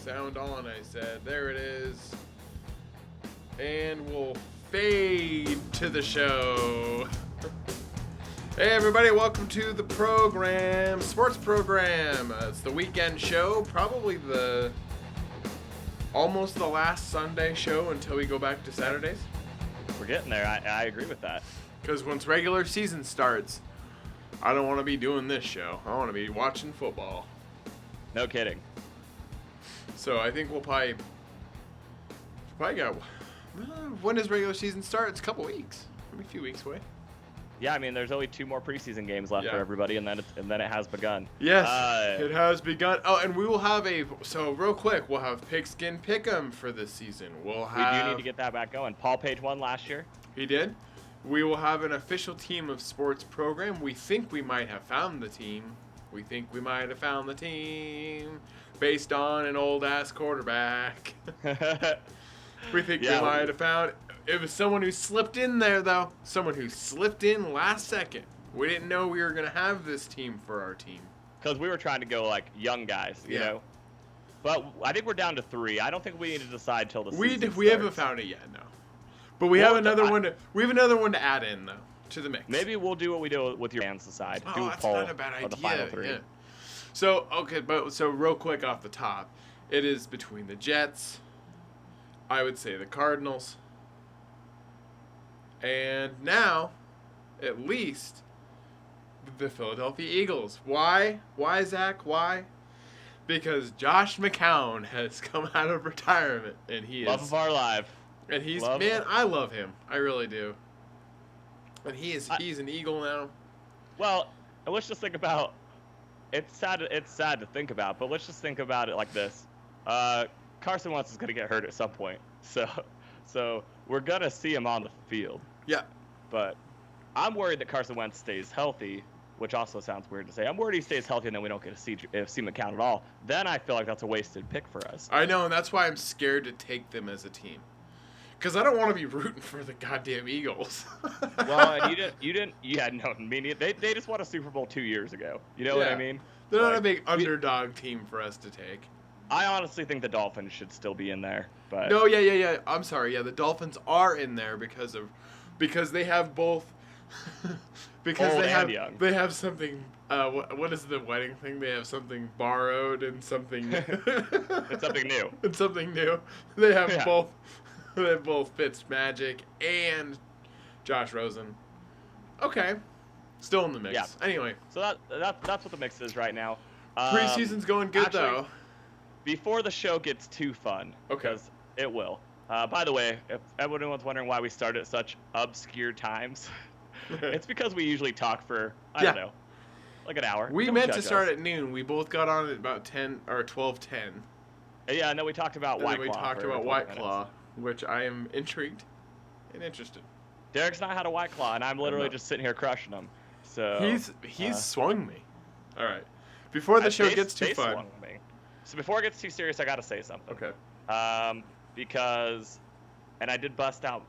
sound on, I said. There it is. And we'll fade to the show. Hey everybody, welcome to the program, sports program. It's the weekend show, probably almost the last Sunday show until we go back to Saturdays. We're getting there. I agree with that. Because once regular season starts, I don't want to be doing this show. I want to be watching football. No kidding. So I think we'll probably go. When does regular season start? It's a couple weeks, maybe a few weeks away. Yeah, I mean, there's only 2 more preseason games left for everybody, and then it has begun. Yes, it has begun. Oh, and we will have real quick, we'll have Pigskin Pick'em for this season. We do need to get that back going. Paul Page won last year. He did. We will have an official team of sports program. We think we might have found the team. Based on an old-ass quarterback. We think we might have found it was someone who slipped in there, though. Someone who slipped in last second. We didn't know we were going to have this team for our team. Because we were trying to go, like, young guys, you know? But I think we're down to 3. I don't think we need to decide till the season starts. We haven't found it yet, no. But we have another one to add in, though, to the mix. Maybe we'll do what we do with your fans decide. Oh, do a that's poll not a bad idea. of the final 3. Yeah. So real quick off the top, it is between the Jets, I would say the Cardinals, and now, at least, the Philadelphia Eagles. Why? Why, Zach? Why? Because Josh McCown has come out of retirement, and he is... Love of our life. And I love him. I really do. And he's an Eagle now. Well, let's just think about... It's sad to think about, but let's just think about it like this. Carson Wentz is going to get hurt at some point. So we're going to see him on the field. Yeah. But I'm worried that Carson Wentz stays healthy, which also sounds weird to say. I'm worried he stays healthy and then we don't get to see McCown at all. Then I feel like that's a wasted pick for us. I know, and that's why I'm scared to take them as a team. Because I don't want to be rooting for the goddamn Eagles. Well, and they just won a Super Bowl 2 years ago. You know what I mean? They're not a big underdog team for us to take. I honestly think the Dolphins should still be in there. But no, yeah. I'm sorry. Yeah, the Dolphins are in there because they have both. Because old they have and young. They have something. What is the wedding thing? They have something borrowed and something. It's something new. It's something new. They have both. They have both Fitzmagic and Josh Rosen. Okay. Still in the mix. Yeah. Anyway. So that's what the mix is right now. Preseason's going good, though. Before the show gets too fun, because it will. By the way, if everyone's wondering why we start at such obscure times, it's because we usually talk for, I don't know, like an hour. We meant to start at noon. We both got on at about 10 or 12:10. Yeah, and then we talked about White Claw. We talked about White Claw, which I am intrigued and interested. Derek's not had a White Claw, and I'm literally just sitting here crushing him. So he's swung me. All right. Before the show gets too fun. Swung me. So before it gets too serious, I got to say something. Okay. Because, and I did bust out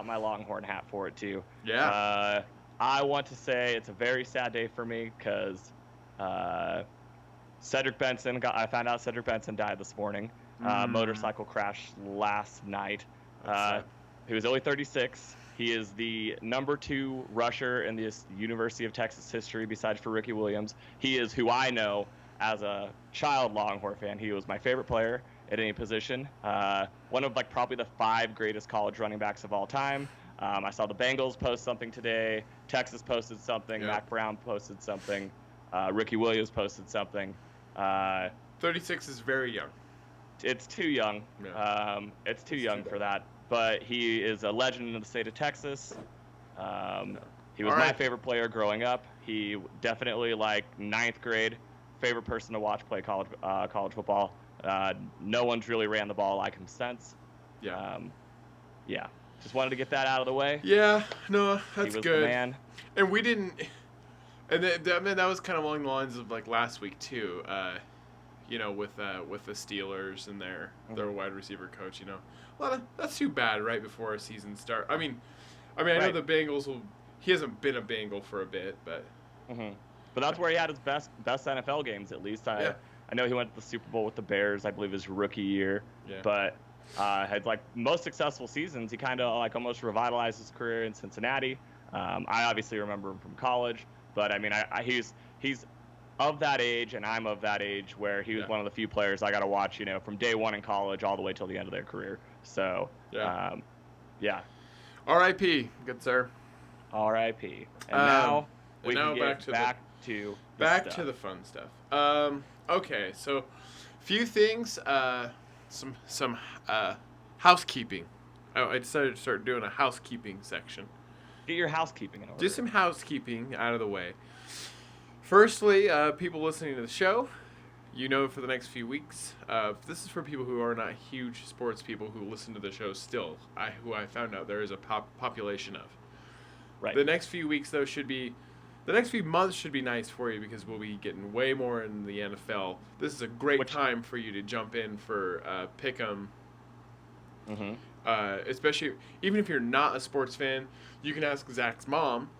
my Longhorn hat for it too. Yeah. I want to say it's a very sad day for me because Cedric Benson I found out Cedric Benson died this morning. Motorcycle crash last night. He was only 36. He is the number 2 rusher in the University of Texas history besides for Ricky Williams. He is who I know as a child Longhorn fan. He was my favorite player at any position. One of probably the 5 greatest college running backs of all time. I saw the Bengals post something today. Texas posted something. Yeah. Mac Brown posted something. Ricky Williams posted something. 36 is very young. It's too young. Yeah. It's too young for that. But he is a legend in the state of Texas. He was my favorite player growing up. He definitely, 9th grade, favorite person to watch play college football. No one's really ran the ball like him since. Yeah. Yeah. Just wanted to get that out of the way. Yeah. No, that's he was good. The man. And we didn't. And that was kind of along the lines of last week too. With the Steelers and their wide receiver coach. That's too bad right before our season start. I know the Bengals will. He hasn't been a Bengal for a bit, but. Mm-hmm. But that's where he had his best NFL games, at least. I know he went to the Super Bowl with the Bears, I believe his rookie year, Yeah. but had like most successful seasons. He kind of like almost revitalized his career in Cincinnati. I obviously remember him from college, but I mean, he's of that age, and I'm of that age where he was one of the few players I got to watch, from day one in college all the way till the end of their career. So, yeah. R.I.P. Good sir. R.I.P. And now we now can get back to the fun stuff. Okay, so few things. Some housekeeping. I decided to start doing a housekeeping section. Get your housekeeping in order. Do some housekeeping out of the way. Firstly, people listening to the show, for the next few weeks, this is for people who are not huge sports people who listen to the show still, who I found out there is a population of. Right. The next few weeks, though, the next few months should be nice for you because we'll be getting way more in the NFL. This is a great time for you to jump in for Pick'em. Mm-hmm. Especially, even if you're not a sports fan, you can ask Zach's mom,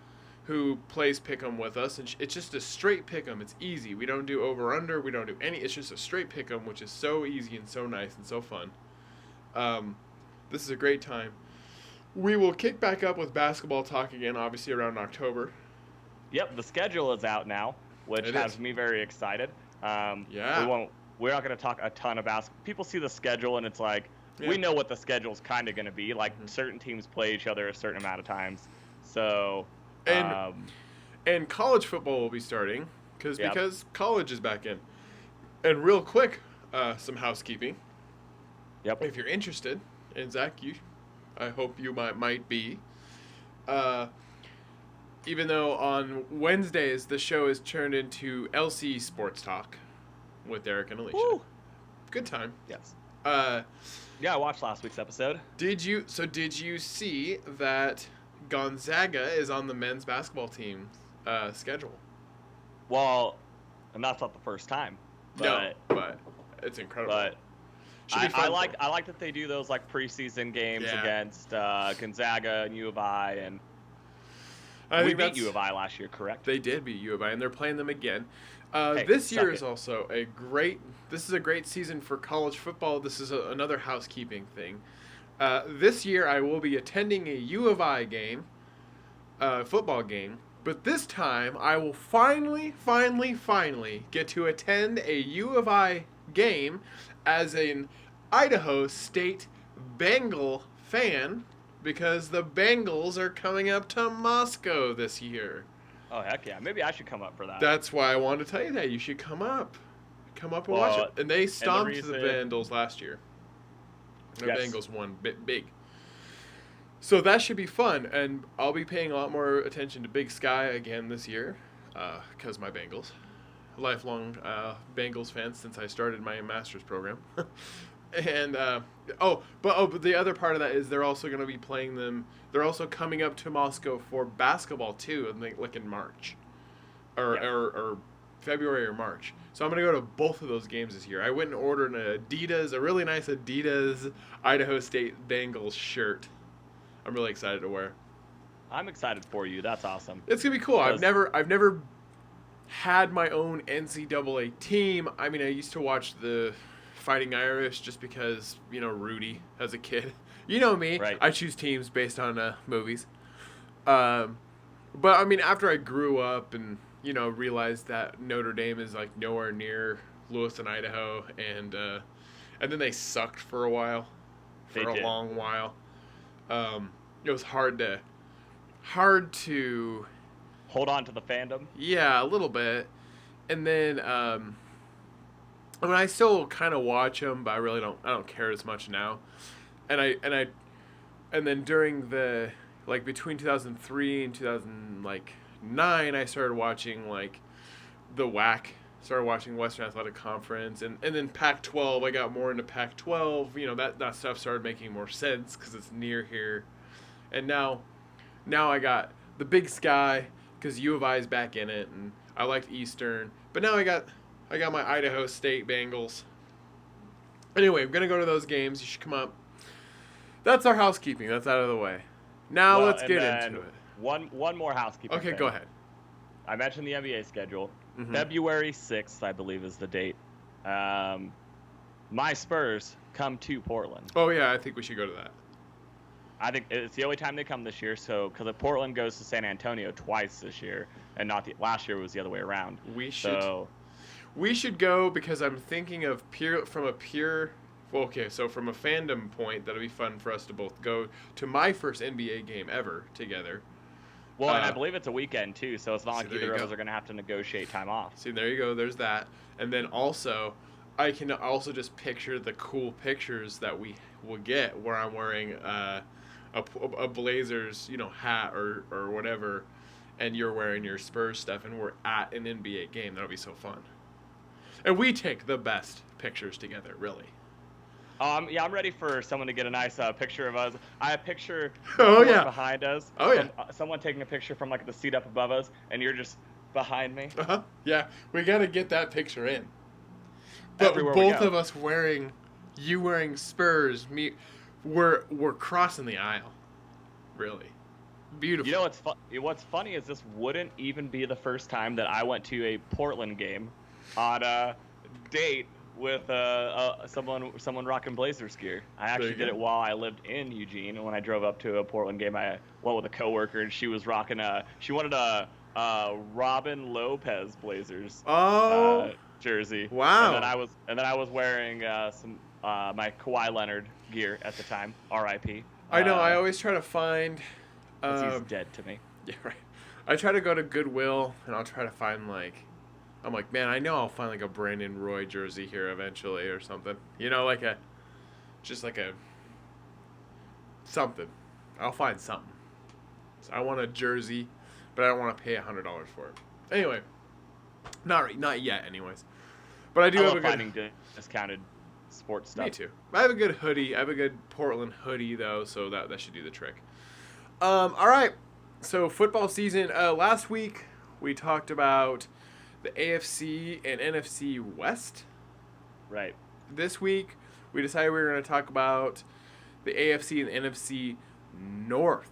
who plays Pick'em with us, and it's just a straight Pick'em. It's easy. We don't do over-under. We don't do any. It's just a straight Pick'em, which is so easy and so nice and so fun. This is a great time. We will kick back up with basketball talk again, obviously around October. Yep, the schedule is out now, which has me very excited. Yeah. We're not going to talk a ton of basketball. People see the schedule, and it's like, we know what the schedule's kind of going to be. Like, certain teams play each other a certain amount of times. So... And college football will be starting because college is back in. And real quick, some housekeeping. Yep. If you're interested, and Zach, I hope you might be. Even though on Wednesdays the show is turned into LC Sports Talk with Derek and Alicia. Woo. Good time. Yes. Yeah, I watched last week's episode. Did you see that Gonzaga is on the men's basketball team schedule? Well, and that's not the first time. But it's incredible. But I like that they do those like preseason games against Gonzaga and U of I, and we beat U of I last year, correct? They did beat U of I, and they're playing them again. This year is also a great season for college football. This is another housekeeping thing. This year I will be attending a U of I game, football game, but this time I will finally get to attend a U of I game as an Idaho State Bengal fan because the Bengals are coming up to Moscow this year. Oh, heck yeah. Maybe I should come up for that. That's why I wanted to tell you that. You should come up. Come up and watch it. And they stomped the Vandals last year. The Bengals won big. So that should be fun, and I'll be paying a lot more attention to Big Sky again this year, because my Bengals. Lifelong Bengals fan since I started my master's program. And, but the other part of that is they're also going to be playing them, they're also coming up to Moscow for basketball too, like in March. Or February or March. So I'm going to go to both of those games this year. I went and ordered a really nice Adidas Idaho State Bengals shirt. I'm really excited to wear. I'm excited for you. That's awesome. It's going to be cool. I've never had my own NCAA team. I mean, I used to watch the Fighting Irish just because, Rudy as a kid. You know me. Right. I choose teams based on movies. But, I mean, after I grew up and realized that Notre Dame is like nowhere near Lewiston, Idaho, and then they sucked for a while, a long while. It was hard to hold on to the fandom. Yeah, a little bit, and then I mean, I still kind of watch them, but I don't care as much now, and then during the between 2003 and 2009, I started watching the WAC, started watching Western Athletic Conference, and then Pac-12. I got more into Pac-12. That stuff started making more sense because it's near here, and now I got the Big Sky because U of I is back in it, and I liked Eastern, but now I got my Idaho State Bengals. Anyway, I'm gonna go to those games. You should come up. That's our housekeeping. That's out of the way. Now let's get into it. One more housekeeping. Okay, thing. Go ahead. I mentioned the NBA schedule. Mm-hmm. February 6th, I believe, is the date. My Spurs come to Portland. Oh yeah, I think we should go to that. I think it's the only time they come this year. So because Portland goes to San Antonio twice this year, and not last year was the other way around. We should go because I'm thinking of from a fandom point, that'll be fun for us to both go to my first NBA game ever together. Well, and I believe it's a weekend too, so it's not like either of us are going to have to negotiate time off. See, there you go. There's that. And then also, I can also just picture the cool pictures that we will get where I'm wearing a Blazers, hat or whatever, and you're wearing your Spurs stuff, and we're at an NBA game. That'll be so fun. And we take the best pictures together, really. Yeah, I'm ready for someone to get a nice picture of us. I have a picture behind us. Oh, yeah. Someone taking a picture from like the seat up above us, and you're just behind me. Uh-huh. Yeah, we got to get that picture in. But both of us wearing Spurs, we're crossing the aisle. Really. Beautiful. You know what's funny is this wouldn't even be the first time that I went to a Portland game on a date with someone rocking Blazers gear. I actually did it while I lived in Eugene, and when I drove up to a Portland game, I went with a coworker, and she was rocking she wanted a Robin Lopez Blazers jersey. Wow. And then I was wearing some my Kawhi Leonard gear at the time. R.I.P. I know. I always try to find. He's dead to me. Yeah, right. I try to go to Goodwill, and I'll try to find I'm like, man, I know I'll find a Brandon Roy jersey here eventually or something. Something. I'll find something. So I want a jersey, but I don't want to pay $100 for it. Anyway, not yet, anyways. But I do have finding discounted sports stuff. Me too. I have a good hoodie. I have a good Portland hoodie though, so that should do the trick. All right. So football season. Last week we talked about the AFC and NFC West. Right. This week we decided we were going to talk about the AFC and the NFC North.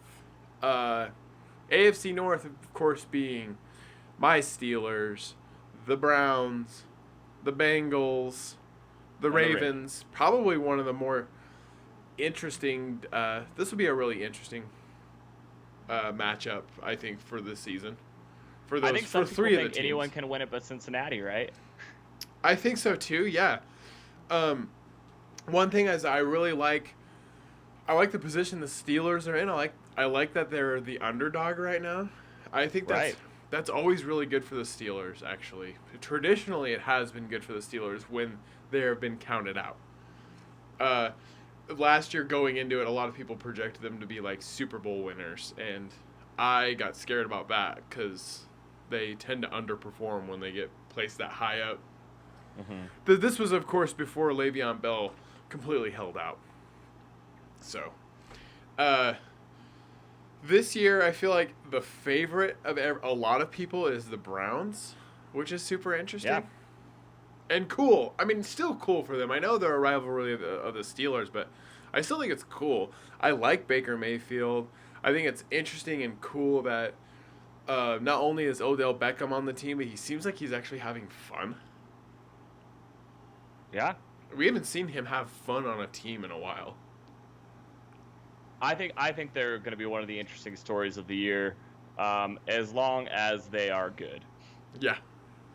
AFC North, of course, being my Steelers, the Browns, the Bengals, the Ravens. Probably one of the more interesting. This will be a really interesting matchup, I think, for this season. For those, I think some for three people of the think teams. anyone can win it but Cincinnati, right? I think so too. Yeah. One thing is I really like. I like the position the Steelers are in. I like that they're the underdog right now. I think that's always really good for the Steelers. Actually, traditionally it has been good for the Steelers when they have been counted out. Last year going into it, a lot of people projected them to be Super Bowl winners, and I got scared about that because they tend to underperform when they get placed that high up. Mm-hmm. This was, of course, before Le'Veon Bell completely held out. So, this year I feel like the favorite of a lot of people is the Browns, which is super interesting. Yeah. And cool. I mean, still cool for them. I know they're a rivalry of the Steelers, but I still think it's cool. I like Baker Mayfield. I think it's interesting and cool that not only is Odell Beckham on the team, but he seems like he's actually having fun. Yeah. We haven't seen him have fun on a team in a while. I think they're going to be one of the interesting stories of the year, as long as they are good. Yeah.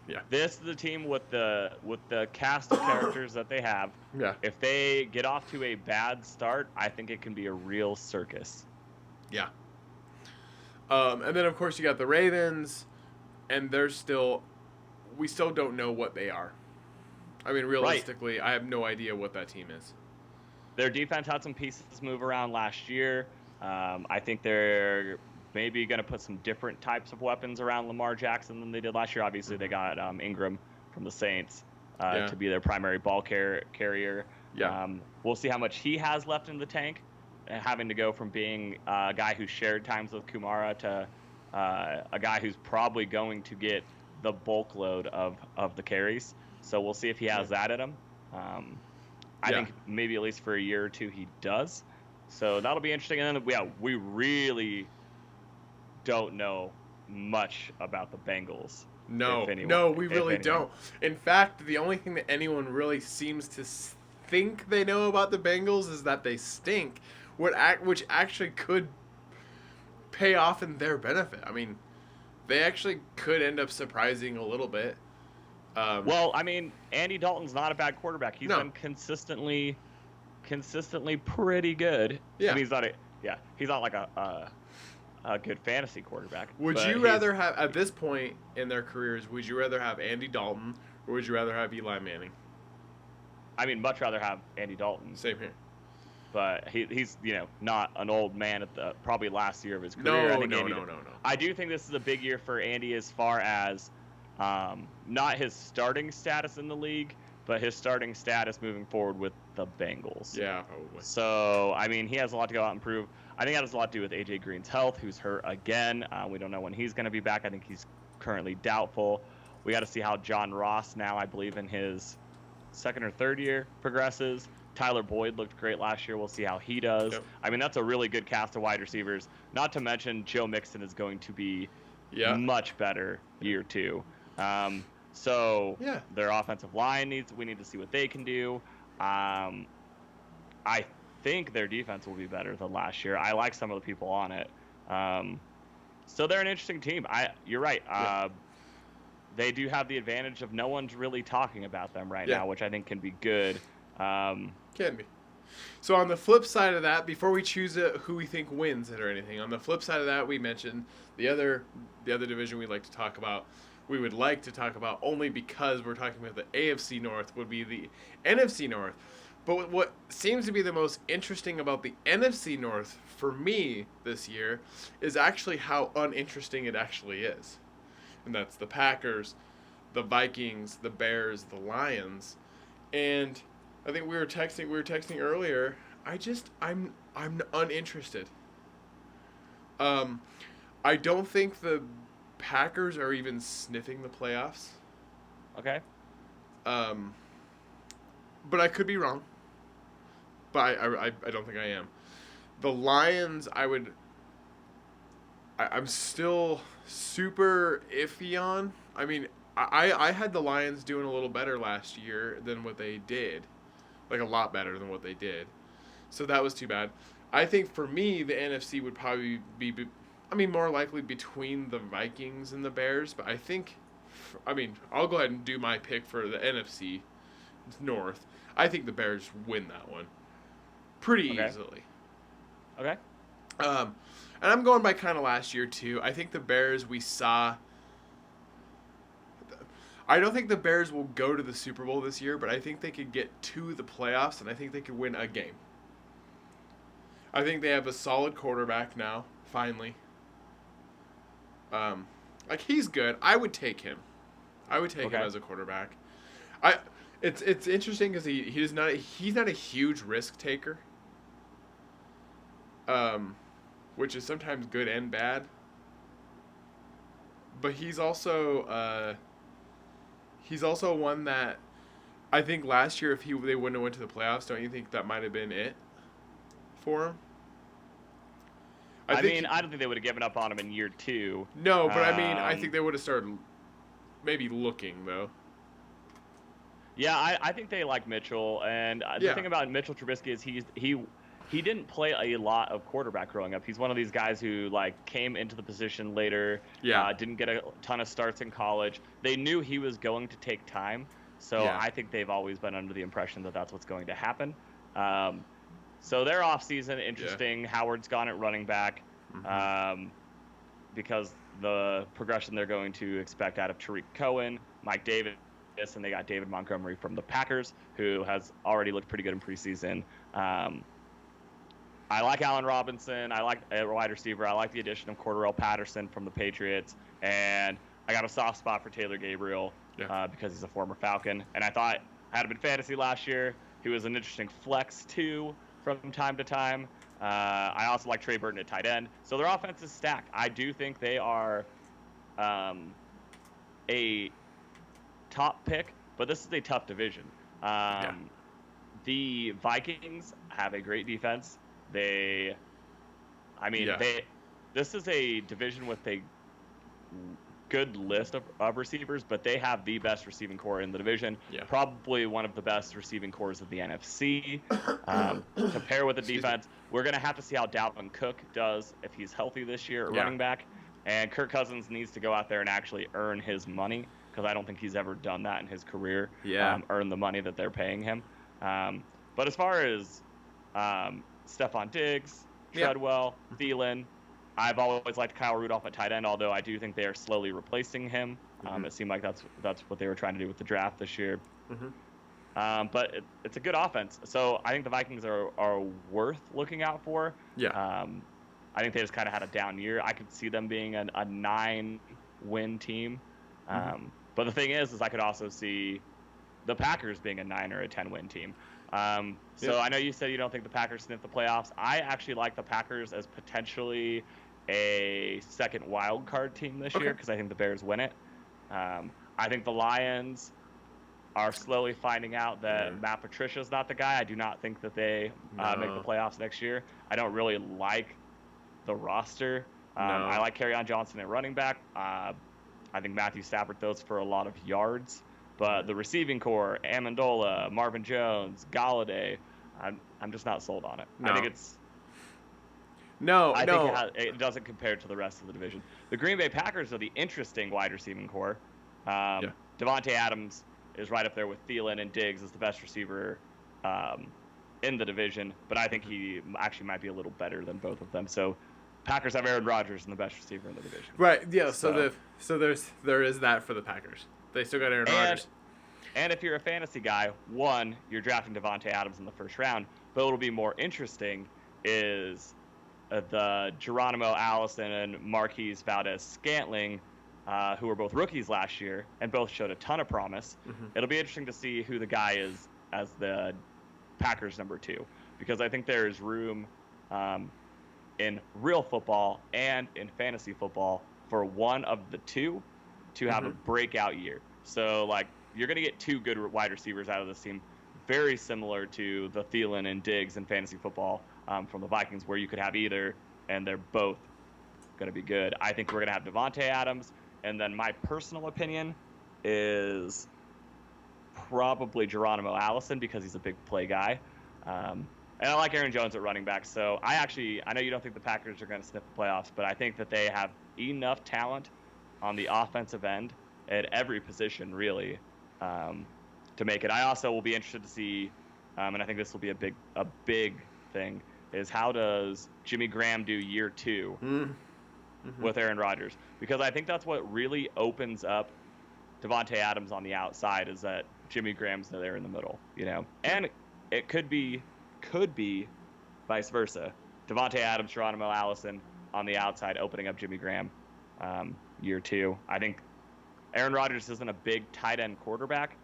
Yeah. This is the team with the cast of characters that they have. Yeah. If they get off to a bad start, I think it can be a real circus. Yeah. And then of course you got the Ravens, and we still don't know what they are. I mean, realistically, I have no idea what that team is. Their defense had some pieces move around last year. I think they're maybe going to put some different types of weapons around Lamar Jackson than they did last year. Obviously, they got Ingram from the Saints to be their primary ball carrier. Yeah. We'll see how much he has left in the tank, having to go from being a guy who shared times with Kumara to a guy who's probably going to get the bulk load of the carries. So we'll see if he has that in him. I think maybe at least for a year or two he does. So that'll be interesting. And then, we really don't know much about the Bengals. No, if anyone, no, we if really anyone. don't. In fact, the only thing that anyone really seems to think they know about the Bengals is that they stink, which actually could pay off in their benefit. I mean, they actually could end up surprising a little bit. Well, I mean, Andy Dalton's not a bad quarterback. He's No. been consistently pretty good. Yeah. I mean, he's not like a good fantasy quarterback. Would but you rather have, at this point in their careers, would you rather have Andy Dalton or would you rather have Eli Manning? I mean, much rather have Andy Dalton. Same here. But he's not an old man at the probably last year of his No, career. no. I do think this is a big year for Andy as far as not his starting status in the league, but his starting status moving forward with the Bengals. Yeah, probably. So, I mean, he has a lot to go out and prove. I think that has a lot to do with A.J. Green's health, who's hurt again. We don't know when he's going to be back. I think he's currently doubtful. We got to see how John Ross now, I believe, in his second or third year progresses. Tyler Boyd looked great last year. We'll see how he does. Yep. I mean, that's a really good cast of wide receivers. Not to mention Joe Mixon is going to be much better year two. So their offensive line we need to see what they can do. I think their defense will be better than last year. I like some of the people on it. So they're an interesting team. You're right. They do have the advantage of no one's really talking about them right now, which I think can be good. Can be. So on the flip side of that, before we choose who we think wins it or anything, on the flip side of that, we mentioned the other division we would like to talk about only because we're talking about the AFC North would be the NFC North. But what seems to be the most interesting about the NFC North for me this year is actually how uninteresting it actually is. And that's the Packers, the Vikings, the Bears, the Lions. And I think we were texting earlier. I'm uninterested. I don't think the Packers are even sniffing the playoffs. Okay. But I could be wrong. But I don't think I am. The Lions, I'm still super iffy on. I mean, I had the Lions doing a little better last year than what they did. Like, a lot better than what they did. So that was too bad. I think for me, the NFC would probably be more likely between the Vikings and the Bears. But I think, I'll go ahead and do my pick for the NFC North. I think the Bears win that one pretty easily. Okay. And I'm going by kind of last year, too. I think the Bears I don't think the Bears will go to the Super Bowl this year, but I think they could get to the playoffs, and I think they could win a game. I think they have a solid quarterback now, finally. He's good. I would take him. I would take him as a quarterback. It's interesting because he's not a huge risk taker. Which is sometimes good and bad. But he's also one that I think last year if they wouldn't have went to the playoffs, don't you think that might have been it for him? I don't think they would have given up on him in year two. No, but I think they would have started maybe looking though. Yeah, I think they like Mitchell, and the thing about Mitchell Trubisky is he didn't play a lot of quarterback growing up. He's one of these guys who came into the position later. Yeah. Didn't get a ton of starts in college. They knew he was going to take time, so I think they've always been under the impression that that's what's going to happen. So their offseason, interesting. Yeah. Howard's gone at running back because the progression they're going to expect out of Tariq Cohen, Mike Davis, and they got David Montgomery from the Packers, who has already looked pretty good in preseason. I like Allen Robinson. I like a wide receiver. I like the addition of Cordarrelle Patterson from the Patriots. And I got a soft spot for Taylor Gabriel because he's a former Falcon. And I thought I had him in fantasy last year. He was an interesting flex, too, from time to time. I also like Trey Burton at tight end. So their offense is stacked. I do think they are a top pick, but this is a tough division. The Vikings have a great defense. This is a division with a good list of receivers, but they have the best receiving core in the division. Yeah. Probably one of the best receiving cores of the NFC. To pair with the defense, we're going to have to see how Dalvin Cook does if he's healthy this year at running back. And Kirk Cousins needs to go out there and actually earn his money, because I don't think he's ever done that in his career. Earn the money that they're paying him. But as far as Stephon Diggs, Treadwell, Thielen, I've always liked Kyle Rudolph at tight end, although I do think they are slowly replacing him. It seemed like that's what they were trying to do with the draft this year. But it's a good offense. So I think the Vikings are worth looking out for. I think they just kind of had a down year. I could see them being a 9-win team. But the thing is I could also see the Packers being a 9 or a 10-win team. So I know you said you don't think the Packers sniff the playoffs. I actually like the Packers as potentially a second wild card team this year, because I think the Bears win it. I think the Lions are slowly finding out that Matt Patricia's not the guy. I do not think that they make the playoffs next year. I don't really like the roster. I like Kerryon Johnson at running back. I think Matthew Stafford throws for a lot of yards. But the receiving core, Amendola, Marvin Jones, Galladay, I'm just not sold on it. I think it's... I think it doesn't compare to the rest of the division. The Green Bay Packers are the interesting wide receiving core. Davante Adams is right up there with Thielen and Diggs as the best receiver in the division, but I think he actually might be a little better than both of them. So Packers have Aaron Rodgers and the best receiver in the division. Right. Yeah. So there is that for the Packers. They still got Aaron Rodgers. And if you're a fantasy guy, you're drafting Davante Adams in the first round. But what'll be more interesting is the Geronimo Allison and Marquise Valdez-Scantling, who were both rookies last year and both showed a ton of promise. It'll be interesting to see who the guy is as the Packers number 2, because I think there is room in real football and in fantasy football for one of the two to have a breakout year. So, you're going to get 2 good wide receivers out of this team, very similar to the Thielen and Diggs in fantasy football from the Vikings, where you could have either, and they're both going to be good. I think we're going to have Davante Adams, and then my personal opinion is probably Geronimo Allison, because he's a big play guy. And I like Aaron Jones at running back. So I know you don't think the Packers are going to sniff the playoffs, but I think that they have enough talent on the offensive end at every position, really, to make it. I also will be interested to see, and I think this will be a big thing, is how does Jimmy Graham do year 2 with Aaron Rodgers? Because I think that's what really opens up Davante Adams on the outside, is that Jimmy Graham's there in the middle, And it could be vice versa. Davante Adams, Geronimo Allison on the outside, opening up Jimmy Graham year 2. I think Aaron Rodgers isn't a big tight end quarterback.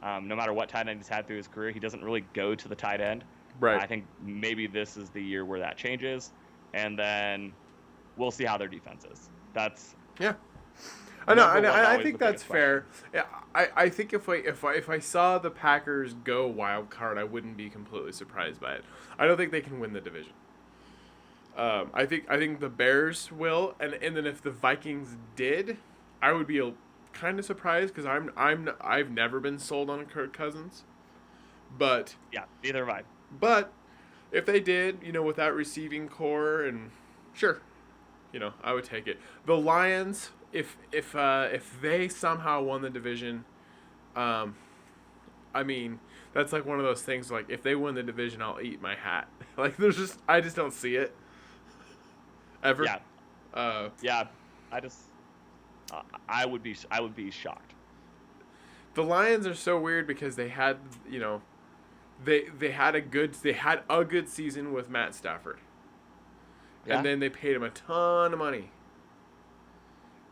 No matter what tight end he's had through his career, he doesn't really go to the tight end. Right. I think maybe this is the year where that changes, and then we'll see how their defense is. I know. I think that's fair. Yeah, I think if I saw the Packers go wild card, I wouldn't be completely surprised by it. I don't think they can win the division. I think the Bears will, and then if the Vikings did, I would be kind of surprised, because I've never been sold on Kirk Cousins. But neither have I. But if they did, with that receiving core, and sure, I would take it. The Lions, if they somehow won the division, I mean, that's like one of those things. Like, if they win the division, I'll eat my hat. Like, I just don't see it ever. I would be shocked. The Lions are so weird, because they had, they had a good season with Matt Stafford. And then they paid him a ton of money.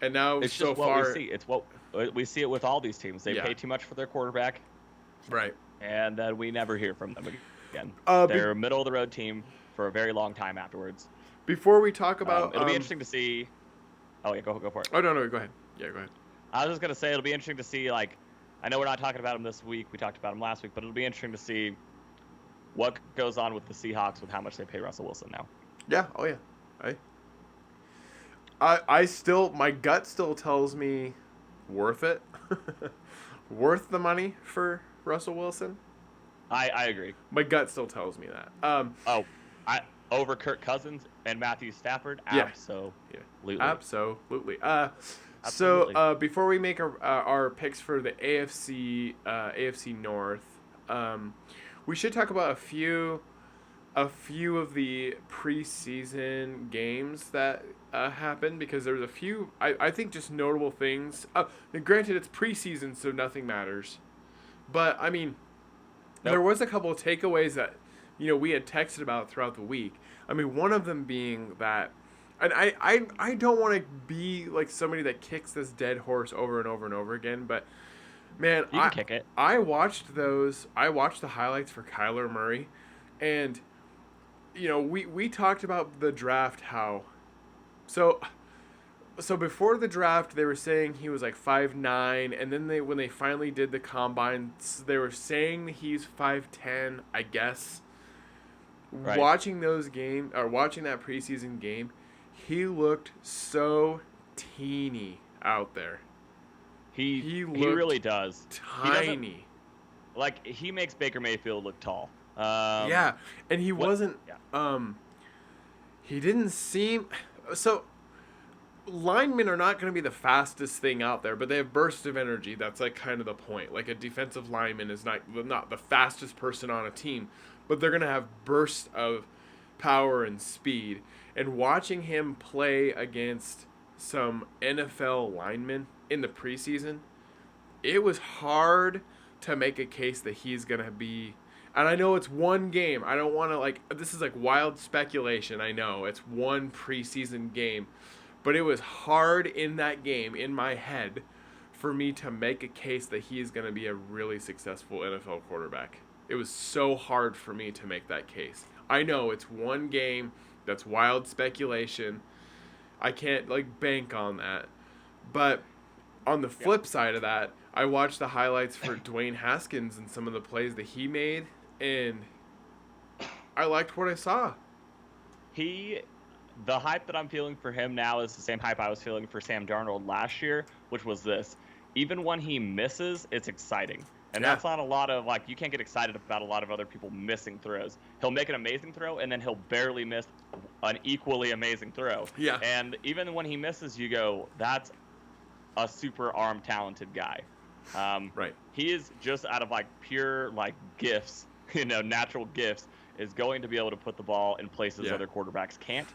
And now it's so just what far, we see. It's what we see it with all these teams. They pay too much for their quarterback. Right. And then we never hear from them again. They're a middle of the road team for a very long time afterwards. Before we talk about, it'll be interesting to see. Oh yeah, go for it. Oh no, go ahead. Yeah, go ahead. I was just gonna say it'll be interesting to see. I know we're not talking about them this week. We talked about them last week, but it'll be interesting to see what goes on with the Seahawks with how much they pay Russell Wilson now. Yeah. Oh yeah. I still, my gut still tells me worth it. Worth the money for Russell Wilson. I agree. My gut still tells me that. Oh, over Kirk Cousins and Matthew Stafford? Yeah. Absolutely. Absolutely. Absolutely. So before we make our picks for the AFC North, we should talk about a few of the preseason games that happened, because there's a few I think just notable things. Granted, it's preseason, so nothing matters, but I mean, there was a couple of takeaways that we had texted about throughout the week. I mean, one of them being that, and I don't want to be like somebody that kicks this dead horse over and over and over again, but man, You can kick it. I watched the highlights for Kyler Murray, and we talked about the draft, how so before the draft they were saying he was like 5'9", and then when they finally did the combine, they were saying he's 5'10", I guess. Right. Watching that preseason game, he looked so teeny out there. He really does. Tiny. He makes Baker Mayfield look tall. Yeah, and he wasn't. Yeah. He didn't seem so. Linemen are not going to be the fastest thing out there, but they have bursts of energy. That's like kind of the point. Like, a defensive lineman is not the fastest person on a team, but they're going to have bursts of power and speed. And watching him play against some NFL linemen in the preseason, it was hard to make a case that he's going to be. And I know it's one game. I don't want to, this is like wild speculation. I know it's one preseason game. But it was hard in that game, in my head, for me to make a case that he is going to be a really successful NFL quarterback. It was so hard for me to make that case. I know it's one game. That's wild speculation. I can't, bank on that. But on the flip side of that, I watched the highlights for Dwayne Haskins and some of the plays that he made, and I liked what I saw. The hype that I'm feeling for him now is the same hype I was feeling for Sam Darnold last year, which was this. Even when he misses, it's exciting. And that's not a lot of, you can't get excited about a lot of other people missing throws. He'll make an amazing throw, and then he'll barely miss an equally amazing throw. Yeah. And even when he misses, you go, that's a super arm talented guy. Right. He is just out of, pure, gifts, natural gifts, is going to be able to put the ball in places other quarterbacks can't.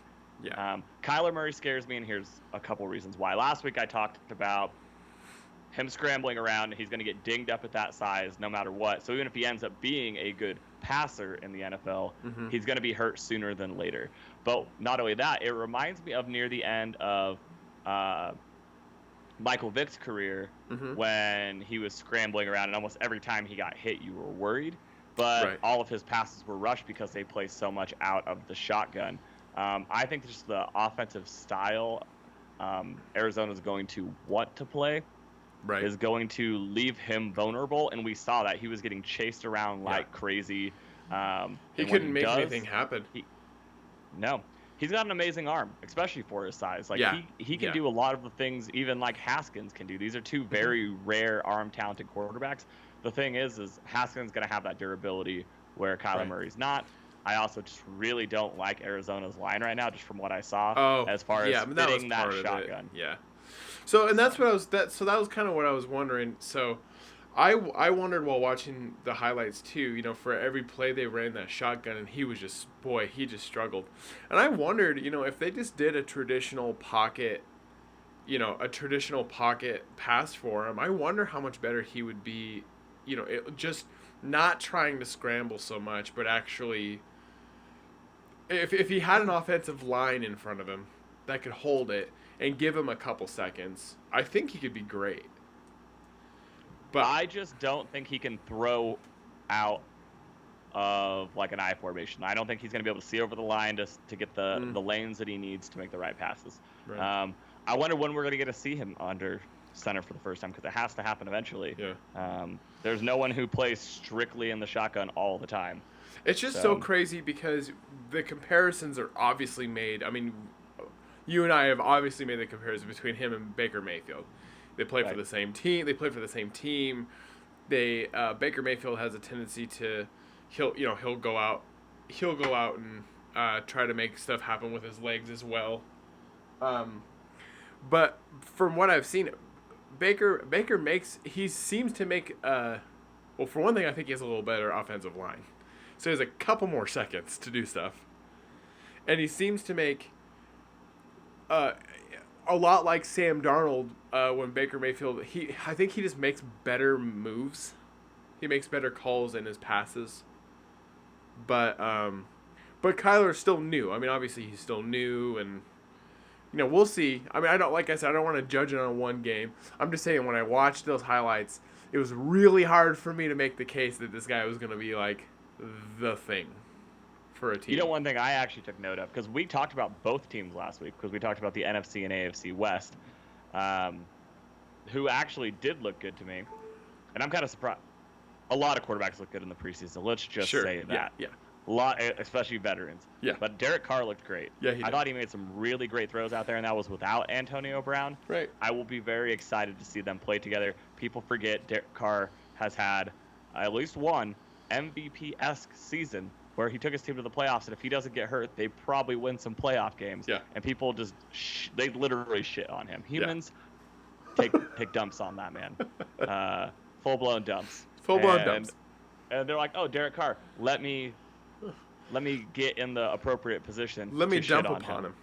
Yeah. Kyler Murray scares me, and here's a couple reasons why. Last week I talked about him scrambling around. He's going to get dinged up at that size no matter what. So even if he ends up being a good passer in the NFL, he's going to be hurt sooner than later. But not only that, it reminds me of near the end of Michael Vick's career when he was scrambling around, and almost every time he got hit, you were worried. But all of his passes were rushed because they play so much out of the shotgun. I think just the offensive style Arizona's going to want to play is going to leave him vulnerable, and we saw that. He was getting chased around like crazy. He couldn't make anything happen. No. He's got an amazing arm, especially for his size. He can do a lot of the things even like Haskins can do. These are two very rare arm-talented quarterbacks. The thing is Haskins going to have that durability where Kyler Murray's not. I also just really don't like Arizona's line right now, just from what I saw, as far as fitting that shotgun. Yeah. So, and that's what that was kind of what I was wondering. So, I wondered while watching the highlights too, for every play they ran that shotgun, and he just struggled. And I wondered, if they just did a traditional pocket pass for him, I wonder how much better he would be, just not trying to scramble so much, but actually, if he had an offensive line in front of him that could hold it and give him a couple seconds, I think he could be great. But I just don't think he can throw out of an I formation. I don't think he's going to be able to see over the line to get the lanes that he needs to make the right passes. Right. I wonder when we're going to get to see him under center for the first time, because it has to happen eventually. Yeah. There's no one who plays strictly in the shotgun all the time. It's just so crazy because the comparisons are obviously made. I mean, you and I have obviously made the comparison between him and Baker Mayfield. They play Right. for the same team. They play for the same team. Baker Mayfield has a tendency to he'll go out and try to make stuff happen with his legs as well. But from what I've seen, Baker seems to make well, for one thing, I think he has a little better offensive line, so he has a couple more seconds to do stuff, and he seems to make a lot like Sam Darnold when Baker Mayfield. I think he just makes better moves. He makes better calls in his passes. But Kyler's still new. I mean, obviously he's still new, and we'll see. I mean, I don't want to judge it on one game. I'm just saying when I watched those highlights, it was really hard for me to make the case that this guy was going to be like the thing for a team. One thing I actually took note of, because we talked about both teams last week, because we talked about the NFC and AFC West, who actually did look good to me, and I'm kind of surprised. A lot of quarterbacks look good in the preseason. Let's just say that. Yeah. A lot, especially veterans. Yeah. But Derek Carr looked great. Yeah, he did. I thought he made some really great throws out there, and that was without Antonio Brown. Right. I will be very excited to see them play together. People forget Derek Carr has had at least one MVP-esque season where he took his team to the playoffs, and if he doesn't get hurt, they probably win some playoff games. Yeah. And people just they literally shit on him. Humans take dumps on that man. Full-blown dumps. Full-blown dumps. And they're like, "Oh, Derek Carr, let me get in the appropriate position. Let me to dump shit upon him."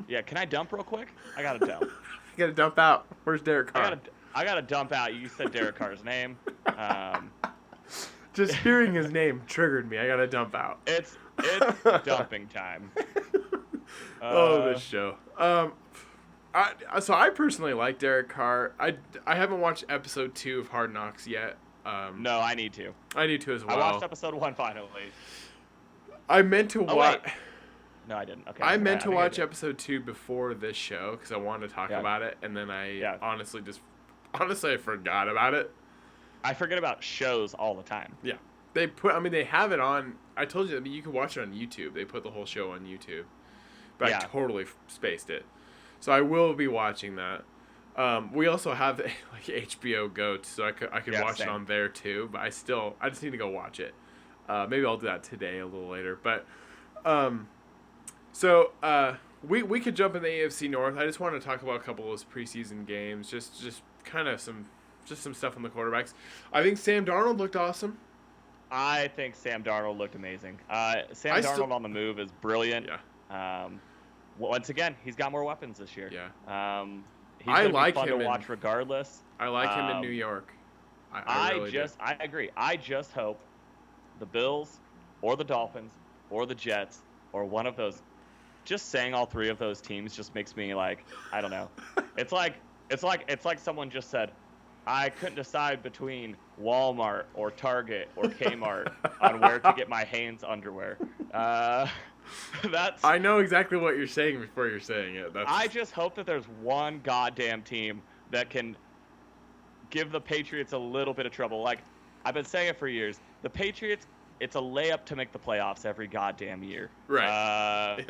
Yeah, can I dump real quick? I gotta dump. You gotta dump out. Where's Derek Carr? I gotta dump out. You said Derek Carr's name. Just hearing his name triggered me. I gotta dump out. It's dumping time. This show. So I personally like Derek Carr. I haven't watched episode 2 of Hard Knocks yet. No, I need to. I need to as well. I watched episode 1 finally. I meant to watch. No, I didn't. Okay. I meant to watch episode 2 before this show because I wanted to talk about it, and then I honestly I forgot about it. I forget about shows all the time. Yeah, they have it on. I told you, you can watch it on YouTube. They put the whole show on YouTube, but I totally spaced it. So I will be watching that. We also have like HBO Go, so I could watch it on there too. But I just need to go watch it. Maybe I'll do that today, a little later. But we could jump in the AFC North. I just want to talk about a couple of those preseason games, just kind of some stuff on the quarterbacks. I think Sam Darnold looked awesome. I think Sam Darnold looked amazing. Darnold on the move is brilliant. Yeah. Once again, he's got more weapons this year. Yeah. He's I like be fun him to watch regardless. I like him in New York. I agree. I just hope the Bills or the Dolphins or the Jets or one of those. Just saying all three of those teams just makes me like, I don't know. It's like someone just said, I couldn't decide between Walmart or Target or Kmart on where to get my Hanes underwear. I know exactly what you're saying before you're saying it. I just hope that there's one goddamn team that can give the Patriots a little bit of trouble. Like, I've been saying it for years. The Patriots, it's a layup to make the playoffs every goddamn year. Right.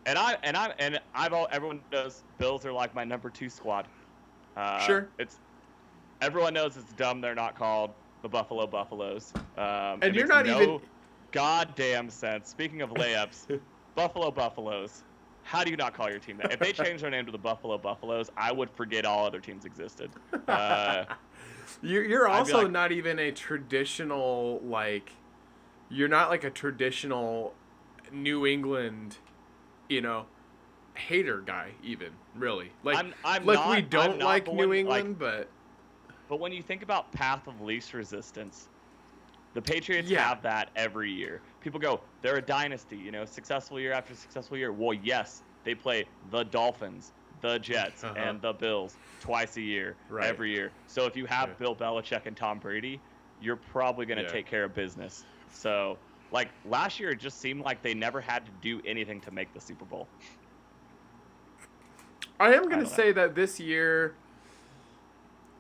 Everyone knows Bills are like my number 2 squad. Sure. Everyone knows it's dumb they're not called the Buffalo Buffaloes. And you're not even goddamn sense. Speaking of layups, Buffalo Buffaloes. How do you not call your team that? If they changed their name to the Buffalo Buffaloes, I would forget all other teams existed. You're also not even a traditional you're not like a traditional New England, hater guy even, really. We don't like New England, but when you think about path of least resistance, the Patriots have that every year. People go, they're a dynasty, successful year after successful year. Well, yes, they play the Dolphins, the Jets, and the Bills twice a year, every year. So if you have Bill Belichick and Tom Brady, you're probably going to take care of business. So, last year, it just seemed like they never had to do anything to make the Super Bowl. I am going to say that this year,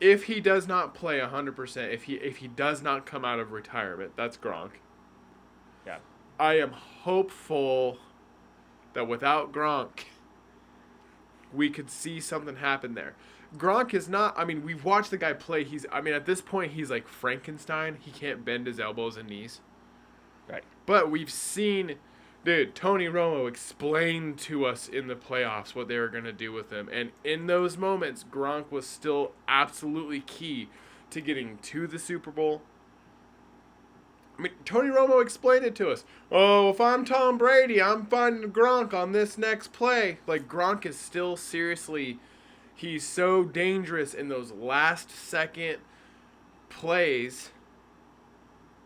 if he does not play 100%, if he does not come out of retirement, that's Gronk. Yeah. I am hopeful that without Gronk, we could see something happen there. Gronk is not, I mean, we've watched the guy play. At this point, he's like Frankenstein. He can't bend his elbows and knees. Right. But we've seen, dude, Tony Romo explain to us in the playoffs what they were going to do with him. And in those moments, Gronk was still absolutely key to getting to the Super Bowl. I mean, Tony Romo explained it to us. Oh, if I'm Tom Brady, I'm finding Gronk on this next play. Like, Gronk is still seriously, he's so dangerous in those last second plays.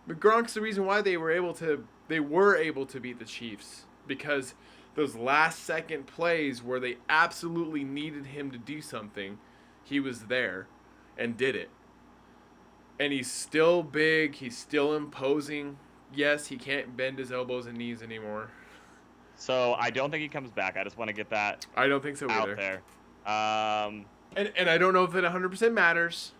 But Gronk's the reason why they were able to beat the Chiefs, because those last second plays where they absolutely needed him to do something, he was there and did it. And he's still big. He's still imposing. Yes, he can't bend his elbows and knees anymore. So I don't think he comes back. I just want to get that I don't think so out either. there. And I don't know if it 100% matters.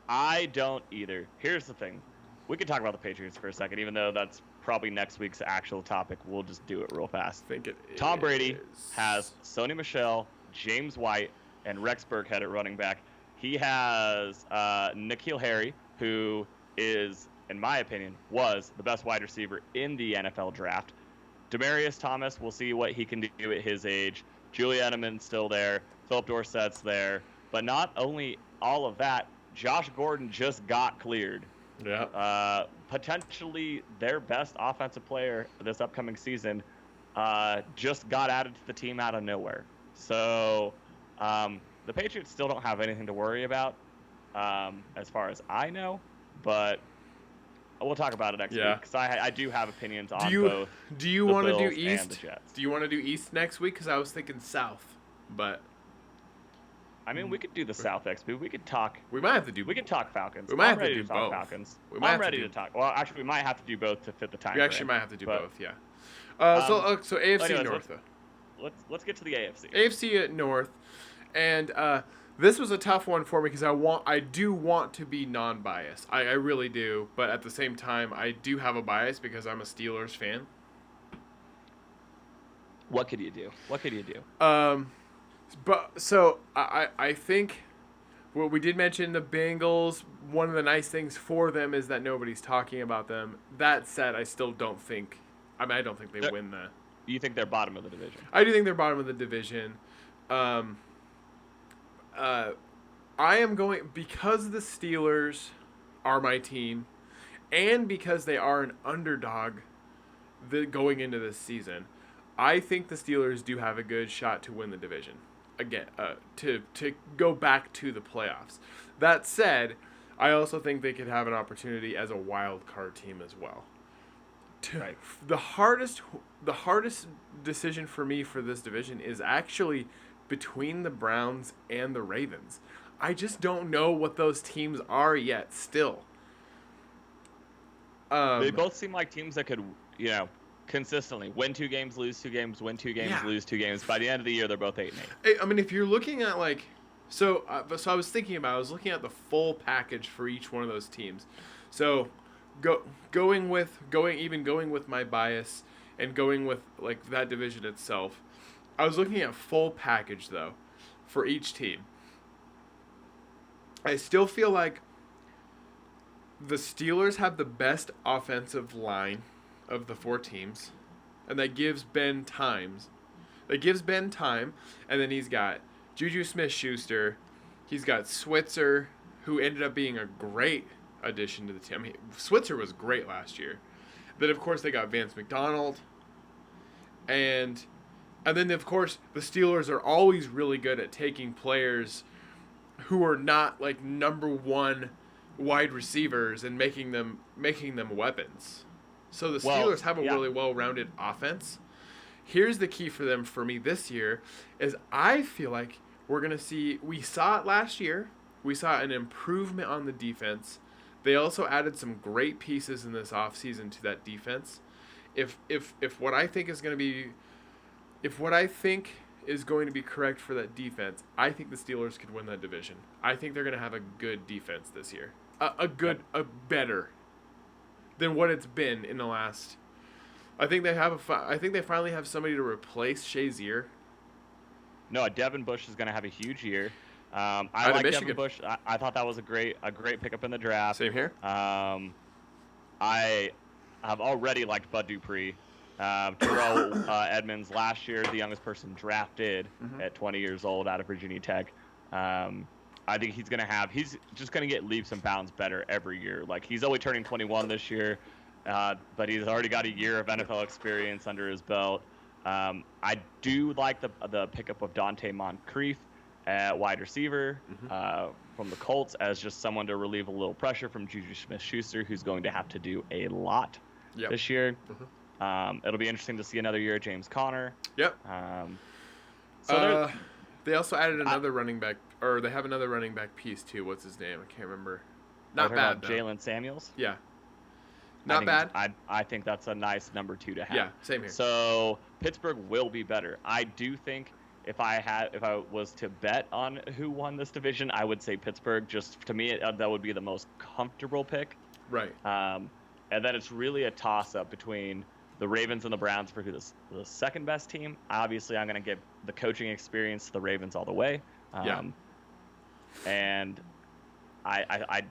I don't either. Here's the thing. We could talk about the Patriots for a second, even though that's probably next week's actual topic. We'll just do it real fast. I think it Tom Brady is. has Sony Michel, James White, and Rex Burkhead at running back. He has N'Keal Harry, who is, in my opinion, was the best wide receiver in the NFL draft. Demaryius Thomas, we'll see what he can do at his age. Julian Edelman's still there. Philip Dorsett's there. But not only all of that, Josh Gordon just got cleared. Yeah. Potentially their best offensive player this upcoming season just got added to the team out of nowhere. So the Patriots still don't have anything to worry about as far as I know, but we'll talk about it next week because I do have opinions on both. Do you want to do Bills East? and the Jets. Do you want to do East next week? Because I was thinking South, but I mean, we could do the South next week. We could talk. we might have to do. We could talk Falcons. We might I'm have to ready do to talk both. Falcons. We might I'm have to ready do- to talk. Well, actually, we might have to do both to fit the time. We actually frame, might have to do but, both. Yeah. So AFC anyways, North. Let's get to the AFC. AFC North, and this was a tough one for me because I do want to be non-biased. I really do, but at the same time, I do have a bias because I'm a Steelers fan. What could you do? But so I think, well, we did mention the Bengals. One of the nice things for them is that nobody's talking about them. That said, I still don't think. I don't think they win the. You think they're bottom of the division? I do think they're bottom of the division. I am going because the Steelers are my team, and because they are an underdog going into this season. I think the Steelers do have a good shot to win the division again, to go back to the playoffs. That said, I also think they could have an opportunity as a wild card team as well. Right. The hardest decision for me for this division is actually between the Browns and the Ravens. I just don't know what those teams are yet still. They both seem like teams that could, consistently win 2 games, lose 2 games, win 2 games, lose 2 games. By the end of the year, they're both 8-8. I mean, if you're looking at so I was looking at the full package for each one of those teams. So going with my bias and going with that division itself, I was looking at full package though for each team. I still feel like the Steelers have the best offensive line of the 4 teams, and that gives Ben time. And then he's got Juju Smith-Schuster. He's got Switzer, who ended up being a great addition to the team. I mean, Switzer was great last year. Then, of course, they got Vance McDonald. And then, of course, the Steelers are always really good at taking players who are not, number 1 wide receivers and making them weapons. So the Steelers have a really well-rounded offense. Here's the key for them for me this year is I feel like we're going to see, we saw it last year. We saw an improvement on the defense. They also added some great pieces in this offseason to that defense. If what I think is going to be correct for that defense, I think the Steelers could win that division. I think they're going to have a good defense this year. A better than what it's been in the last. I think they have I think they finally have somebody to replace Shazier. No, Devin Bush is going to have a huge year. I Out of like Michigan. Devin Bush. I thought that was a great pickup in the draft. Same here. I have already liked Bud Dupree. Terrell Edmonds last year, the youngest person drafted at 20 years old out of Virginia Tech. I think he's just going to get leaps and bounds better every year. Like, he's only turning 21 this year, but he's already got a year of NFL experience under his belt. I do like the pickup of Dante Moncrief at wide receiver from the Colts as just someone to relieve a little pressure from Juju Smith-Schuster, who's going to have to do a lot this year. It'll be interesting to see another year of James Conner. Yep. They also added another running back, or they have another running back piece too. What's his name? I can't remember. Not bad though. Jalen Samuels. Yeah. Not bad. I think that's a nice number 2 to have. Yeah, same here. So Pittsburgh will be better. I do think if I was to bet on who won this division, I would say Pittsburgh. Just to me, that would be the most comfortable pick. Right. And then it's really a toss-up between the Ravens and the Browns for who the second best team. Obviously, I'm going to give the coaching experience to the Ravens all the way. And I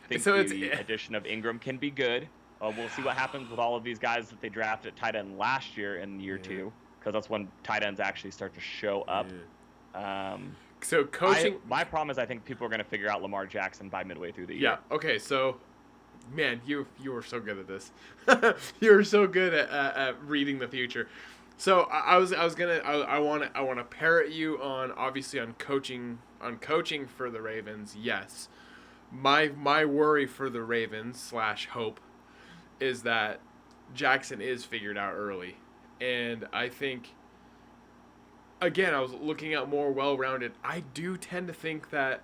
think the addition of Ingram can be good. We'll see what happens with all of these guys that they drafted at tight end last year in year 2, because that's when tight ends actually start to show up. So coaching. My problem is I think people are going to figure out Lamar Jackson by midway through the year. Yeah. Okay. So, man, you were so good at this. You were so good at reading the future. So I want to parrot you on coaching for the Ravens. Yes. My worry for the Ravens / hope is that Jackson is figured out early. And I think, again, I was looking at more well-rounded. I do tend to think that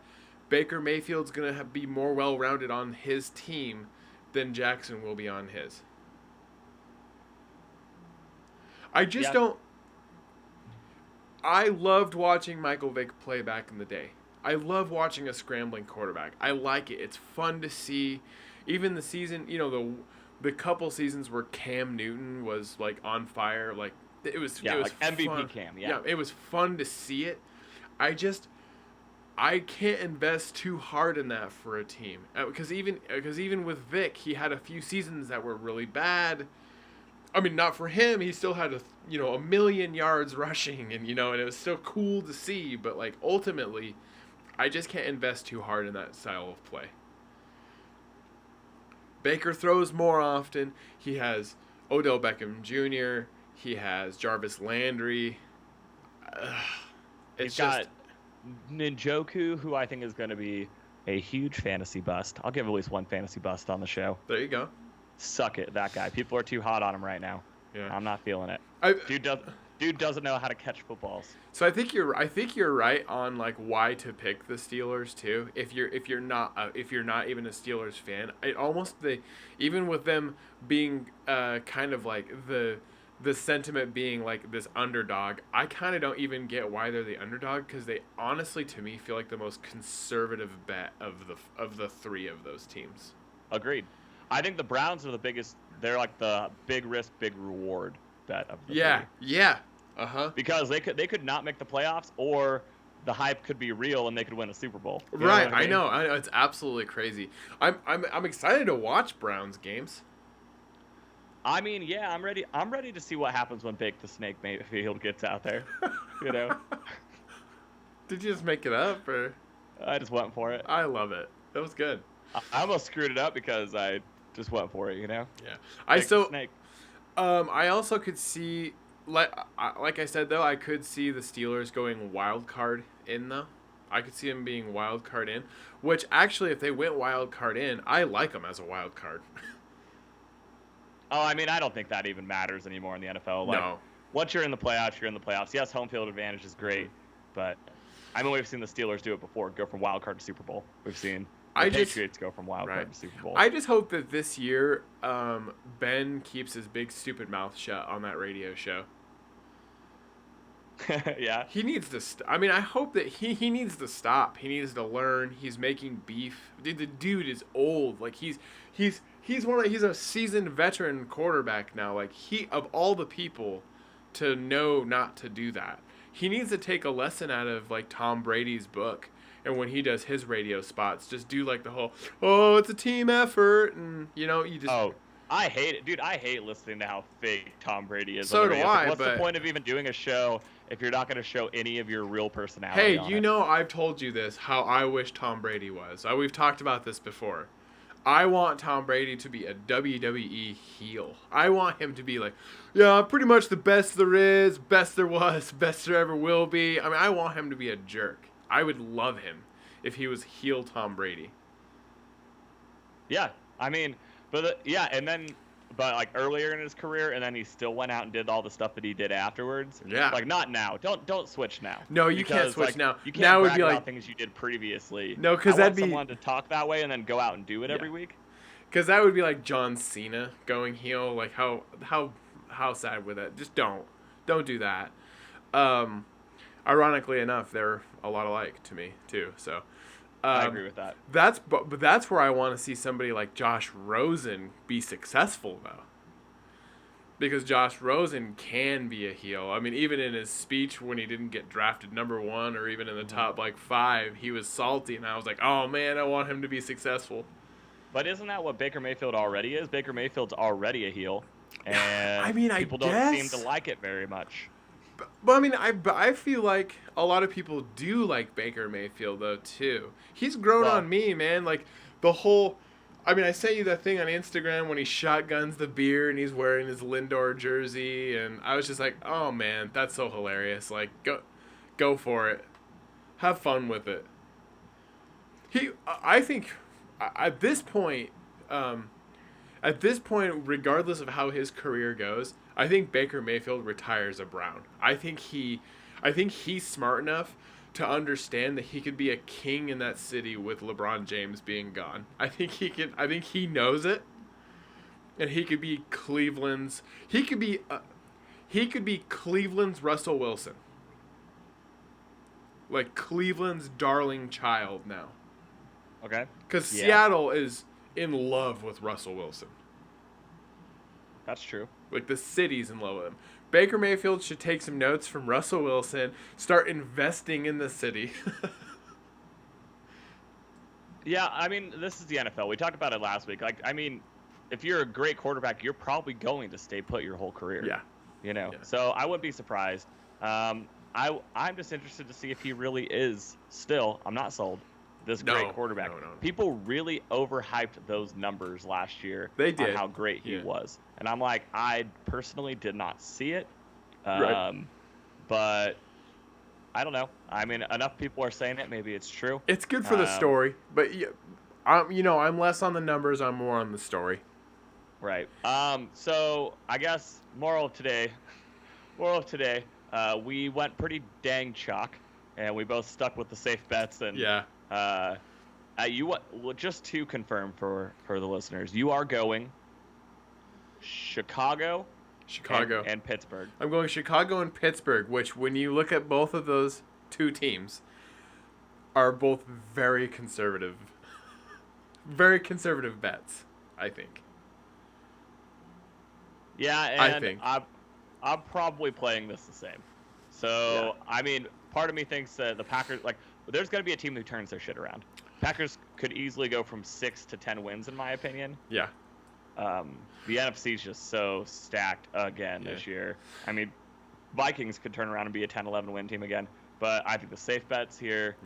Baker Mayfield's going to be more well-rounded on his team than Jackson will be on his. I just don't... I loved watching Michael Vick play back in the day. I love watching a scrambling quarterback. I like it. It's fun to see. Even the season, the couple seasons where Cam Newton was like on fire, like it was like MVP fun. Cam. Yeah, it was fun to see it. I can't invest too hard in that for a team because even with Vic, he had a few seasons that were really bad. I mean, not for him. He still had a million yards rushing, and and it was still cool to see. But like ultimately, I just can't invest too hard in that style of play. Baker throws more often. He has Odell Beckham Jr. He has Jarvis Landry. He's got Njoku, who I think is going to be a huge fantasy bust. I'll give at least one fantasy bust on the show. There you go. Suck it, that guy. People are too hot on him right now. Yeah. I'm not feeling it. Dude doesn't know how to catch footballs. So I think you're right on like why to pick the Steelers too. If you're not even a Steelers fan, even with them being kind of like the sentiment being like this underdog, I kind of don't even get why they're the underdog, because they honestly to me feel like the most conservative bet of the 3 of those teams. Agreed. I think the Browns are the biggest. They're like the big risk, big reward bet of the 3. Yeah. Because they could not make the playoffs, or the hype could be real and they could win a Super Bowl. You right, I know. It's absolutely crazy. I'm excited to watch Browns games. I mean, yeah, I'm ready. I'm ready to see what happens when Bake the Snake Mayfield gets out there. Did you just make it up, or? I just went for it. I love it. That was good. I almost screwed it up because I just went for it. Yeah. Snake. I also could see. Like I said, though, I could see the Steelers going wild card in, though. I could see them being wild card in, which actually, if they went wild card in, I like them as a wild card. Oh, I mean, I don't think that even matters anymore in the NFL. Like, no. Once you're in the playoffs, you're in the playoffs. Yes, home field advantage is great, but I mean, we've seen the Steelers do it before, go from wild card to Super Bowl. We've seen the Patriots go from wild card to Super Bowl. I just hope that this year Ben keeps his big stupid mouth shut on that radio show. Yeah. He needs to I hope that he needs to stop. He needs to learn. He's making beef. Dude, the dude is old. Like he's he's a seasoned veteran quarterback now. Like, he, of all the people to know not to do that, he needs to take a lesson out of like Tom Brady's book. And when he does his radio spots, just do like the whole, oh, it's a team effort, and you just. Oh, I hate it, dude. I hate listening to how fake Tom Brady is. So on the do radio. I. What's but the point of even doing a show if you're not going to show any of your real personality? Hey, on it? I've told you this, how I wish Tom Brady was. We've talked about this before. I want Tom Brady to be a WWE heel. I want him to be like, yeah, I'm pretty much the best there is, best there was, best there ever will be. I mean, I want him to be a jerk. I would love him if he was heel Tom Brady. Yeah, I mean, but like earlier in his career, and then he still went out and did all the stuff that he did afterwards. Yeah. Like, not now. Don't switch now. No, you can't switch now. You can't now brag would be about like things you did previously. No, because that'd be someone to talk that way and then go out and do it every week. Because that would be like John Cena going heel. Like, how sad would that? Just don't do that. Ironically enough, they're a lot alike to me too. So I agree with that. But that's where I want to see somebody like Josh Rosen be successful though. Because Josh Rosen can be a heel. I mean, even in his speech when he didn't get drafted number 1 or even in the top like 5, he was salty, and I was like, oh man, I want him to be successful. But isn't that what Baker Mayfield already is? Baker Mayfield's already a heel, and I mean, people don't seem to like it very much. But I mean, I feel like a lot of people do like Baker Mayfield though too. He's grown on me, man. Like the whole. I mean, I sent you that thing on Instagram when he shotguns the beer and he's wearing his Lindor jersey, and I was just like, oh man, that's so hilarious. Like, go for it, have fun with it. I think, at this point, regardless of how his career goes, I think Baker Mayfield retires a Brown. I think he's smart enough to understand that he could be a king in that city with LeBron James being gone. I think he knows it, and he could be Cleveland's. He could be Cleveland's Russell Wilson. Like Cleveland's darling child now. Okay. Because Seattle is in love with Russell Wilson. That's true. Like the city's in love with him. Baker Mayfield should take some notes from Russell Wilson, start investing in the city. Yeah, I mean, this is the NFL. We talked about it last week. Like, I mean, if you're a great quarterback, you're probably going to stay put your whole career. Yeah. Yeah. So I wouldn't be surprised. I'm just interested to see if he really is still, I'm not sold, this great quarterback. No. People really overhyped those numbers last year. They did. On how great he was. And I'm like, I personally did not see it. Right. But I don't know. I mean, enough people are saying it. Maybe it's true. It's good for the story. But, I'm less on the numbers. I'm more on the story. Right. So I guess moral of today, we went pretty dang chalk, and we both stuck with the safe bets. And just to confirm for the listeners, you are going Chicago and Pittsburgh. I'm going Chicago and Pittsburgh, which when you look at both of those two teams, are both very conservative bets, I think. Yeah, and I'm probably playing this the same. So, I mean, part of me thinks that the Packers, there's going to be a team who turns their shit around. Packers could easily go from 6 to 10 wins, in my opinion. Yeah. The NFC is just so stacked again this year. I mean, Vikings could turn around and be a 10-11 win team again. But I think the safe bets here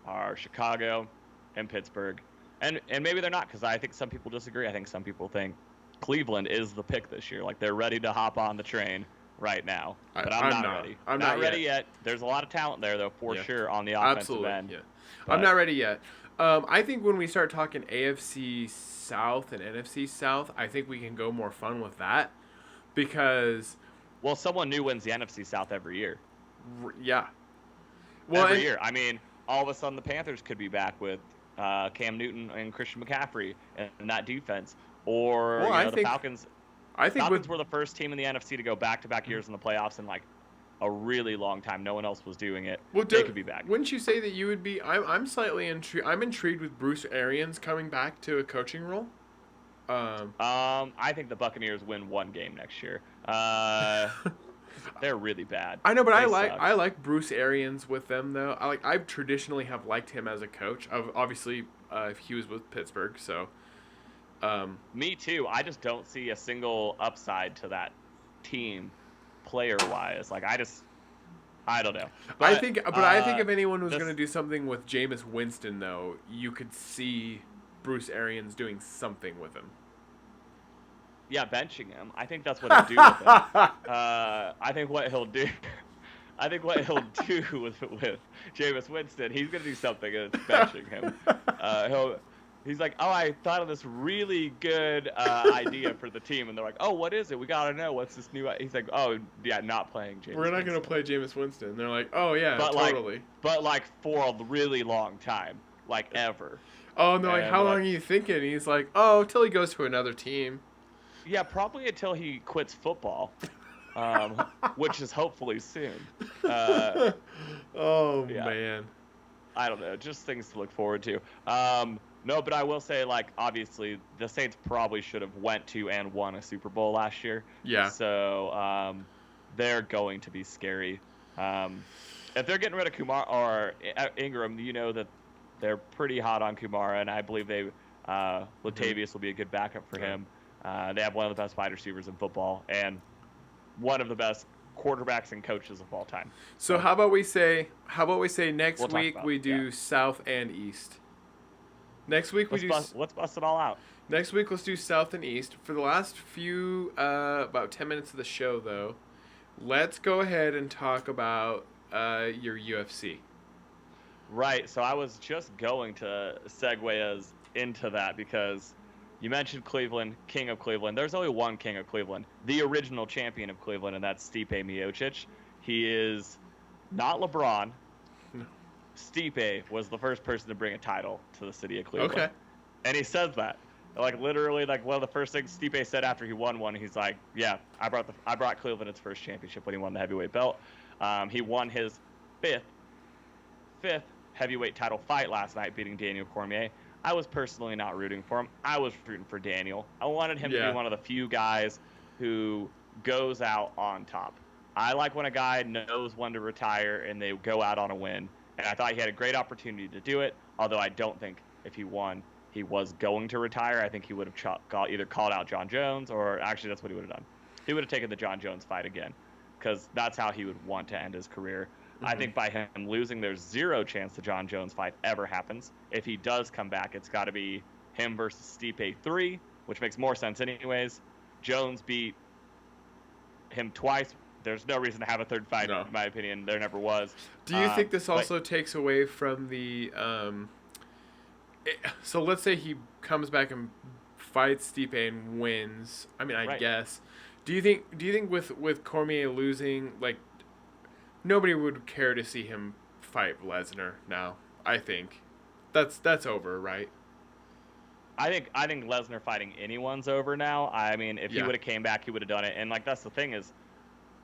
are Chicago and Pittsburgh. And maybe they're not, because I think some people disagree. I think some people think Cleveland is the pick this year. Like, they're ready to hop on the train right now. But I'm not ready. I'm not ready yet. There's a lot of talent there, though, for sure, on the offensive end. Yeah. I'm not ready yet. I think when we start talking AFC South and NFC South, I think we can go more fun with that because... Well, someone new wins the NFC South every year. Yeah. Well, every year. I mean, all of a sudden the Panthers could be back with Cam Newton and Christian McCaffrey and that defense. Or the Falcons. I think Falcons were the first team in the NFC to go back-to-back years in the playoffs in a really long time. No one else was doing it. Well, they could be back. Wouldn't you say that you would be? I'm slightly intrigued. I'm intrigued with Bruce Arians coming back to a coaching role. I think the Buccaneers win one game next year. They're really bad. I know, but They I suck. like Bruce Arians with them though. I traditionally have liked him as a coach. Obviously, he was with Pittsburgh, so Me too. I just don't see a single upside to that team, player-wise. Like I don't know. But I think if anyone was this, going to do something with Jameis Winston though, you could see Bruce Arians doing something with him. yeah, benching him. I think that's what he'll do with him. I think what he'll do. I think what he'll do with Jameis Winston, he's gonna do something and it's benching him. He's like, oh, I thought of this really good idea for the team, and they're like, oh, what is it? We gotta know what's this new. He's like, oh, yeah, not playing Jameis. We're not gonna play Jameis Winston. They're like, oh yeah, but totally. Like for a really long time, like ever. Oh, and they're like, how long are you thinking? And he's like, oh, till he goes to another team. Yeah, probably until he quits football, which is hopefully soon. Oh yeah. man. I don't know, just things to look forward to. No, but I will say, like, obviously, the Saints probably should have went to and won a Super Bowl last year. Yeah. So they're going to be scary. If they're getting rid of Kumar or Ingram, you know that they're pretty hot on Kumara, and I believe Latavius will be a good backup for him. They have one of the best wide receivers in football and one of the best quarterbacks and coaches of all time. So how about we say next week we do yeah. South and East. Next week Let's bust it all out. Next week let's do South and East. For the last few about 10 minutes of the show though, let's go ahead and talk about your UFC. Right. So I was just going to segue us into that because you mentioned Cleveland, King of Cleveland. There's only one King of Cleveland, the original champion of Cleveland, and that's Stipe Miocic. He is not LeBron. No. Stipe was the first person to bring a title to the city of Cleveland. Okay. And he says that. Like literally, like one of the first things Stipe said after he won one, he's like, "Yeah, I brought Cleveland its first championship when he won the heavyweight belt. He won his fifth heavyweight title fight last night, beating Daniel Cormier. I was personally not rooting for him. I was rooting for Daniel. I wanted him to be one of the few guys who goes out on top. I like when a guy knows when to retire and they go out on a win. And I thought he had a great opportunity to do it, although I don't think if he won, he was going to retire. I think he would have either called out John Jones, or actually that's what he would have done. He would have taken the John Jones fight again, because that's how he would want to end his career. Mm-hmm. I think by him losing, there's zero chance the John Jones fight ever happens. If he does come back, it's got to be him versus Stipe 3, which makes more sense anyways. Jones beat him twice. There's no reason to have a third fight, in my opinion. There never was. Do you think this also takes away from the... so let's say he comes back and fights Stipe and wins. I mean, I guess. Do you think with Cormier losing, like, nobody would care to see him fight Lesnar now? I think that's over, right? I think Lesnar fighting anyone's over now. I mean, if he would have came back, he would have done it. And like that's the thing is,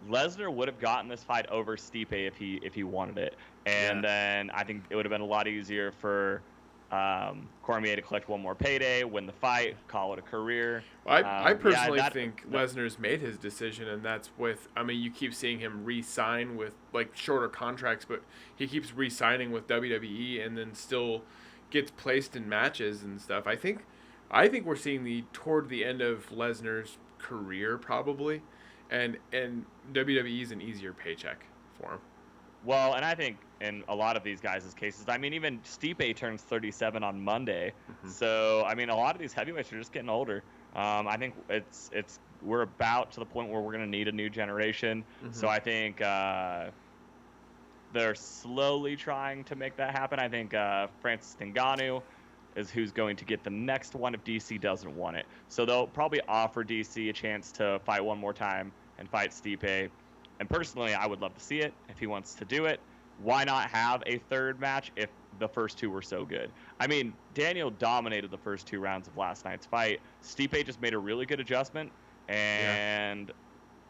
Lesnar would have gotten this fight over Stipe if he wanted it. And then I think it would have been a lot easier for Cormier to collect one more payday, win the fight, call it a career. I personally think Lesnar's made his decision, and that's with, I mean, you keep seeing him re-sign with, like, shorter contracts, but he keeps re-signing with WWE and then still gets placed in matches and stuff. I think we're seeing toward the end of Lesnar's career, probably, and WWE's an easier paycheck for him. Well, and I think in a lot of these guys' cases, I mean, even Stipe turns 37 on Monday. Mm-hmm. So, I mean, a lot of these heavyweights are just getting older. I think we're about to the point where we're going to need a new generation. Mm-hmm. So I think they're slowly trying to make that happen. I think Francis Ngannou is who's going to get the next one if DC doesn't want it. So they'll probably offer DC a chance to fight one more time and fight Stipe. And personally, I would love to see it if he wants to do it. Why not have a third match if the first two were so good? I mean, Daniel dominated the first 2 rounds of last night's fight. Stipe just made a really good adjustment, and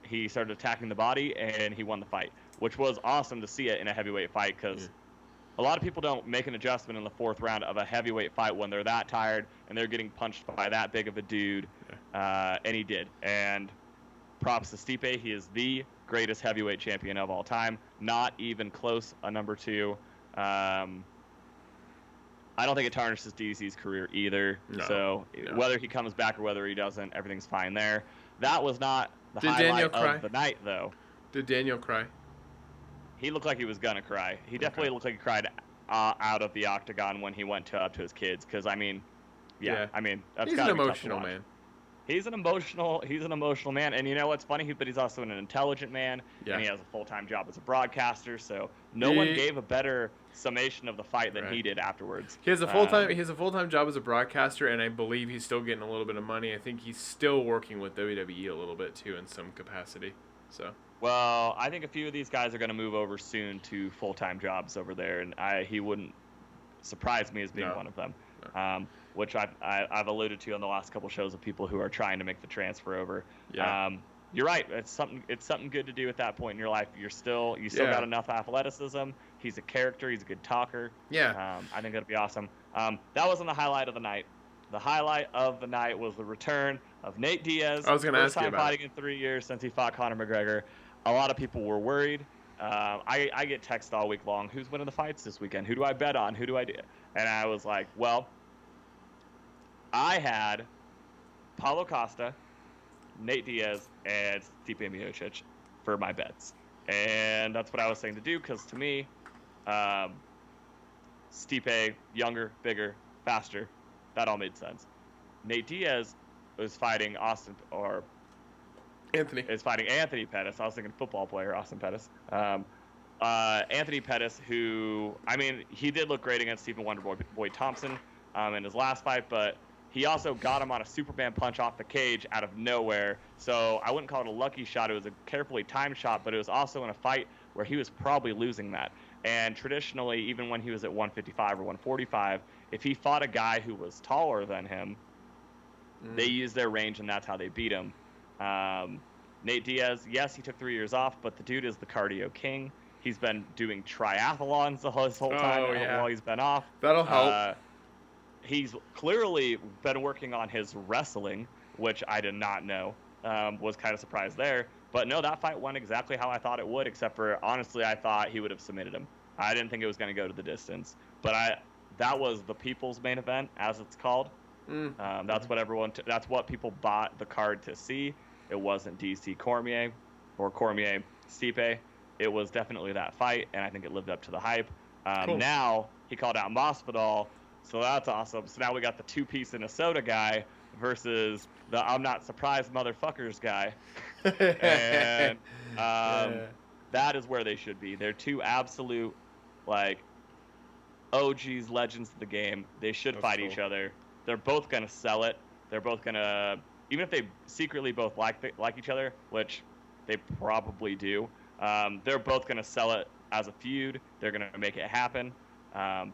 he started attacking the body, and he won the fight, which was awesome to see it in a heavyweight fight because a lot of people don't make an adjustment in the 4th round of a heavyweight fight when they're that tired and they're getting punched by that big of a dude, and he did. And props to Stipe. He is the greatest heavyweight champion of all time. Not even close a number 2. I don't think it tarnishes DC's career either. No, so whether he comes back or whether he doesn't, everything's fine there. That was not the highlight of the night, though. Did Daniel cry? He looked like he was gonna cry. He definitely looked like he cried out of the octagon when he went up to his kids. Because I mean, that's he's an emotional man. He's an emotional man, and you know what's funny? But he's also an intelligent man, and he has a full-time job as a broadcaster. So no one gave a better summation of the fight than he did afterwards. He has a full-time job as a broadcaster, and I believe he's still getting a little bit of money. I think he's still working with WWE a little bit too in some capacity. So. Well, I think a few of these guys are going to move over soon to full-time jobs over there, and he wouldn't surprise me as being one of them. No. Which I've alluded to on the last couple shows of people who are trying to make the transfer over. Yeah. You're right. It's something good to do at that point in your life. You still got enough athleticism. He's a character. He's a good talker. Yeah. I think that'd be awesome. That wasn't the highlight of the night. The highlight of the night was the return of Nate Diaz. I was going to ask you about first time fighting in 3 years since he fought Conor McGregor. A lot of people were worried. I get texts all week long. Who's winning the fights this weekend? Who do I bet on? Who do I do? And I was like, well, I had Paulo Costa, Nate Diaz, and Stipe Miocic for my bets. And that's what I was saying to do because to me, Stipe, younger, bigger, faster, that all made sense. Nate Diaz was fighting Anthony Pettis. I was thinking football player, Austin Pettis. Anthony Pettis, who, I mean, he did look great against Stephen Wonderboy Thompson in his last fight, but he also got him on a Superman punch off the cage out of nowhere. So I wouldn't call it a lucky shot. It was a carefully timed shot, but it was also in a fight where he was probably losing that. And traditionally, even when he was at 155 or 145, if he fought a guy who was taller than him, they used their range, and that's how they beat him. Nate Diaz, yes, he took 3 years off, but the dude is the cardio king. He's been doing triathlons his whole time while he's been off. That'll help. He's clearly been working on his wrestling, which I did not know. Was kind of surprised there. But no, that fight went exactly how I thought it would, except for, honestly, I thought he would have submitted him. I didn't think it was going to go to the distance. But that was the people's main event, as it's called. That's what people bought the card to see. It wasn't DC Cormier or Cormier Stipe. It was definitely that fight, and I think it lived up to the hype. Cool. Now he called out Masvidal, so that's awesome. So now we got the two-piece in a soda guy versus the I'm not surprised motherfuckers guy. And that is where they should be. They're two absolute, OGs, legends of the game. They should fight each other. They're both going to sell it. They're both going to, even if they secretly both like each other, which they probably do, they're both going to sell it as a feud. They're going to make it happen.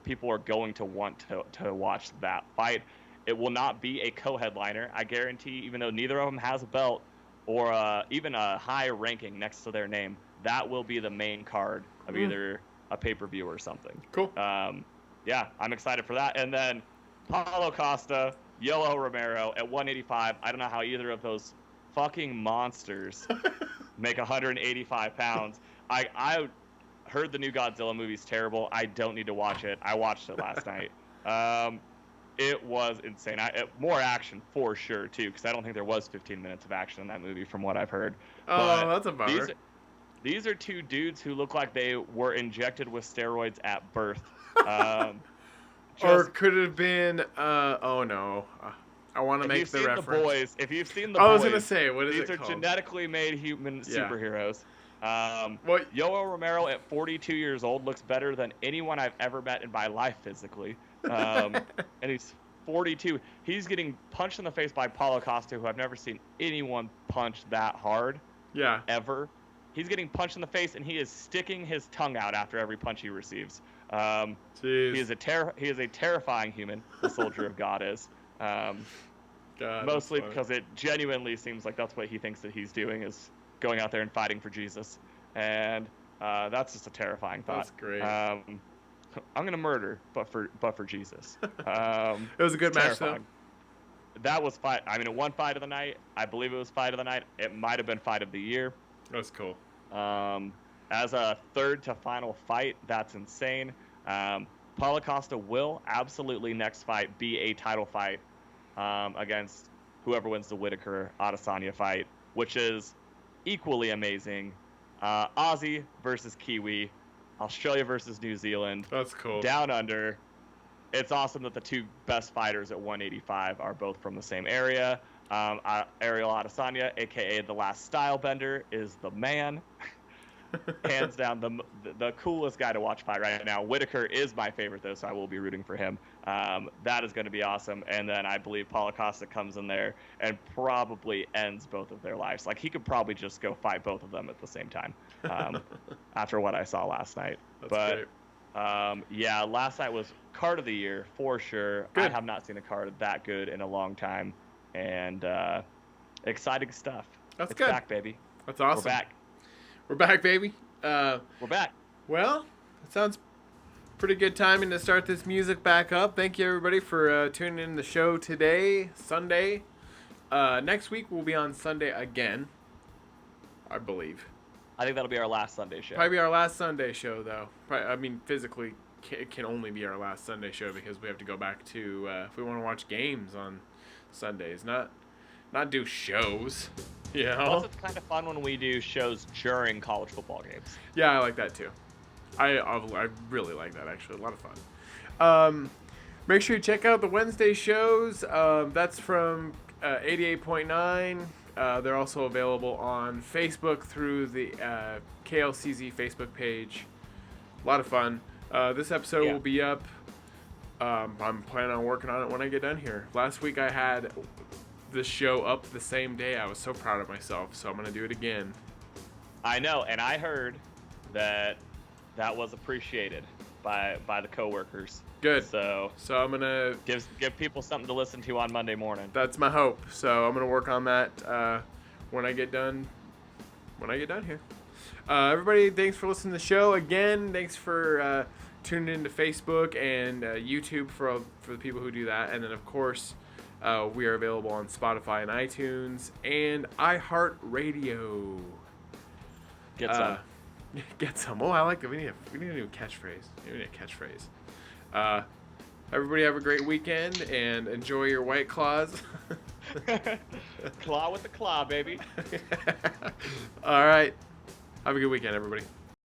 People are going to want to watch that fight. It will not be a co-headliner. I guarantee, even though neither of them has a belt or even a high ranking next to their name, that will be the main card of either a pay-per-view or something. Cool. Yeah, I'm excited for that. And then Paulo Costa, Yoel Romero at 185. I don't know how either of those fucking monsters make 185 pounds. I heard the new Godzilla movie's terrible. I don't need to watch it. I watched it last night. It was insane. More action for sure, too, because I don't think there was 15 minutes of action in that movie from what I've heard. Oh, that's a bummer. These are two dudes who look like they were injected with steroids at birth. Or could it have been, oh no. I want to make the reference. If you've seen The Boys, I was going to say, what is it called? These are genetically made human superheroes. What? Yoel Romero at 42 years old looks better than anyone I've ever met in my life physically. And he's 42. He's getting punched in the face by Paulo Costa, who I've never seen anyone punch that hard. Yeah. Ever. He's getting punched in the face, and he is sticking his tongue out after every punch he receives. He is a terrifying human, the soldier of God is. God, mostly because it genuinely seems like that's what he thinks that he's doing, is going out there and fighting for Jesus. And that's just a terrifying thought. That's great. I'm gonna murder, but for Jesus. It was a good match though. That was fight. I mean, it won fight of the night. I believe it was fight of the night. It might have been fight of the year. That's cool. As a third to final fight, that's insane. Paulo Costa will absolutely next fight be a title fight against whoever wins the Whittaker Adesanya fight, which is equally amazing. Aussie versus Kiwi, Australia versus New Zealand. That's cool. Down under. It's awesome that the two best fighters at 185 are both from the same area. Ariel Adesanya, a.k.a. the last style bender, is the man. Hands down, the coolest guy to watch fight right now. Whittaker is my favorite, though, so I will be rooting for him. That is going to be awesome. And then I believe Paulo Costa comes in there and probably ends both of their lives. Like, he could probably just go fight both of them at the same time after what I saw last night. That's great. Yeah, last night was card of the year for sure. Good. I have not seen a card that good in a long time. And exciting stuff. That's it's good. back, baby. That's awesome. We're back. We're back, baby. We're back. Well, it sounds pretty good timing to start this music back up. Thank you, everybody, for tuning in the show today, Sunday. Next week, we'll be on Sunday again, I believe. I think that'll be our last Sunday show. Probably our last Sunday show, though. I mean, physically, it can only be our last Sunday show because we have to go back to, if we want to watch games on Sundays, not do shows. You know? Plus, it's kind of fun when we do shows during college football games. Yeah, I like that too. I really like that, actually. A lot of fun. Make sure you check out the Wednesday shows. That's from 88.9. They're also available on Facebook through the KLCZ Facebook page. A lot of fun. This episode will be up. I'm planning on working on it when I get done here. Last week I had the show up the same day. I was so proud of myself, so I'm going to do it again. I know, and I heard that was appreciated by the coworkers. Good. So I'm going to give people something to listen to on Monday morning. That's my hope. So I'm going to work on that when I get done here. Everybody, thanks for listening to the show. Again, thanks for tuning into Facebook and YouTube for the people who do that. And then, of course, we are available on Spotify and iTunes and iHeartRadio. Get some. Get some. Oh, I like that. We need a new catchphrase. We need a catchphrase. Everybody have a great weekend and enjoy your White Claws. Claw with the claw, baby. All right. Have a good weekend, everybody.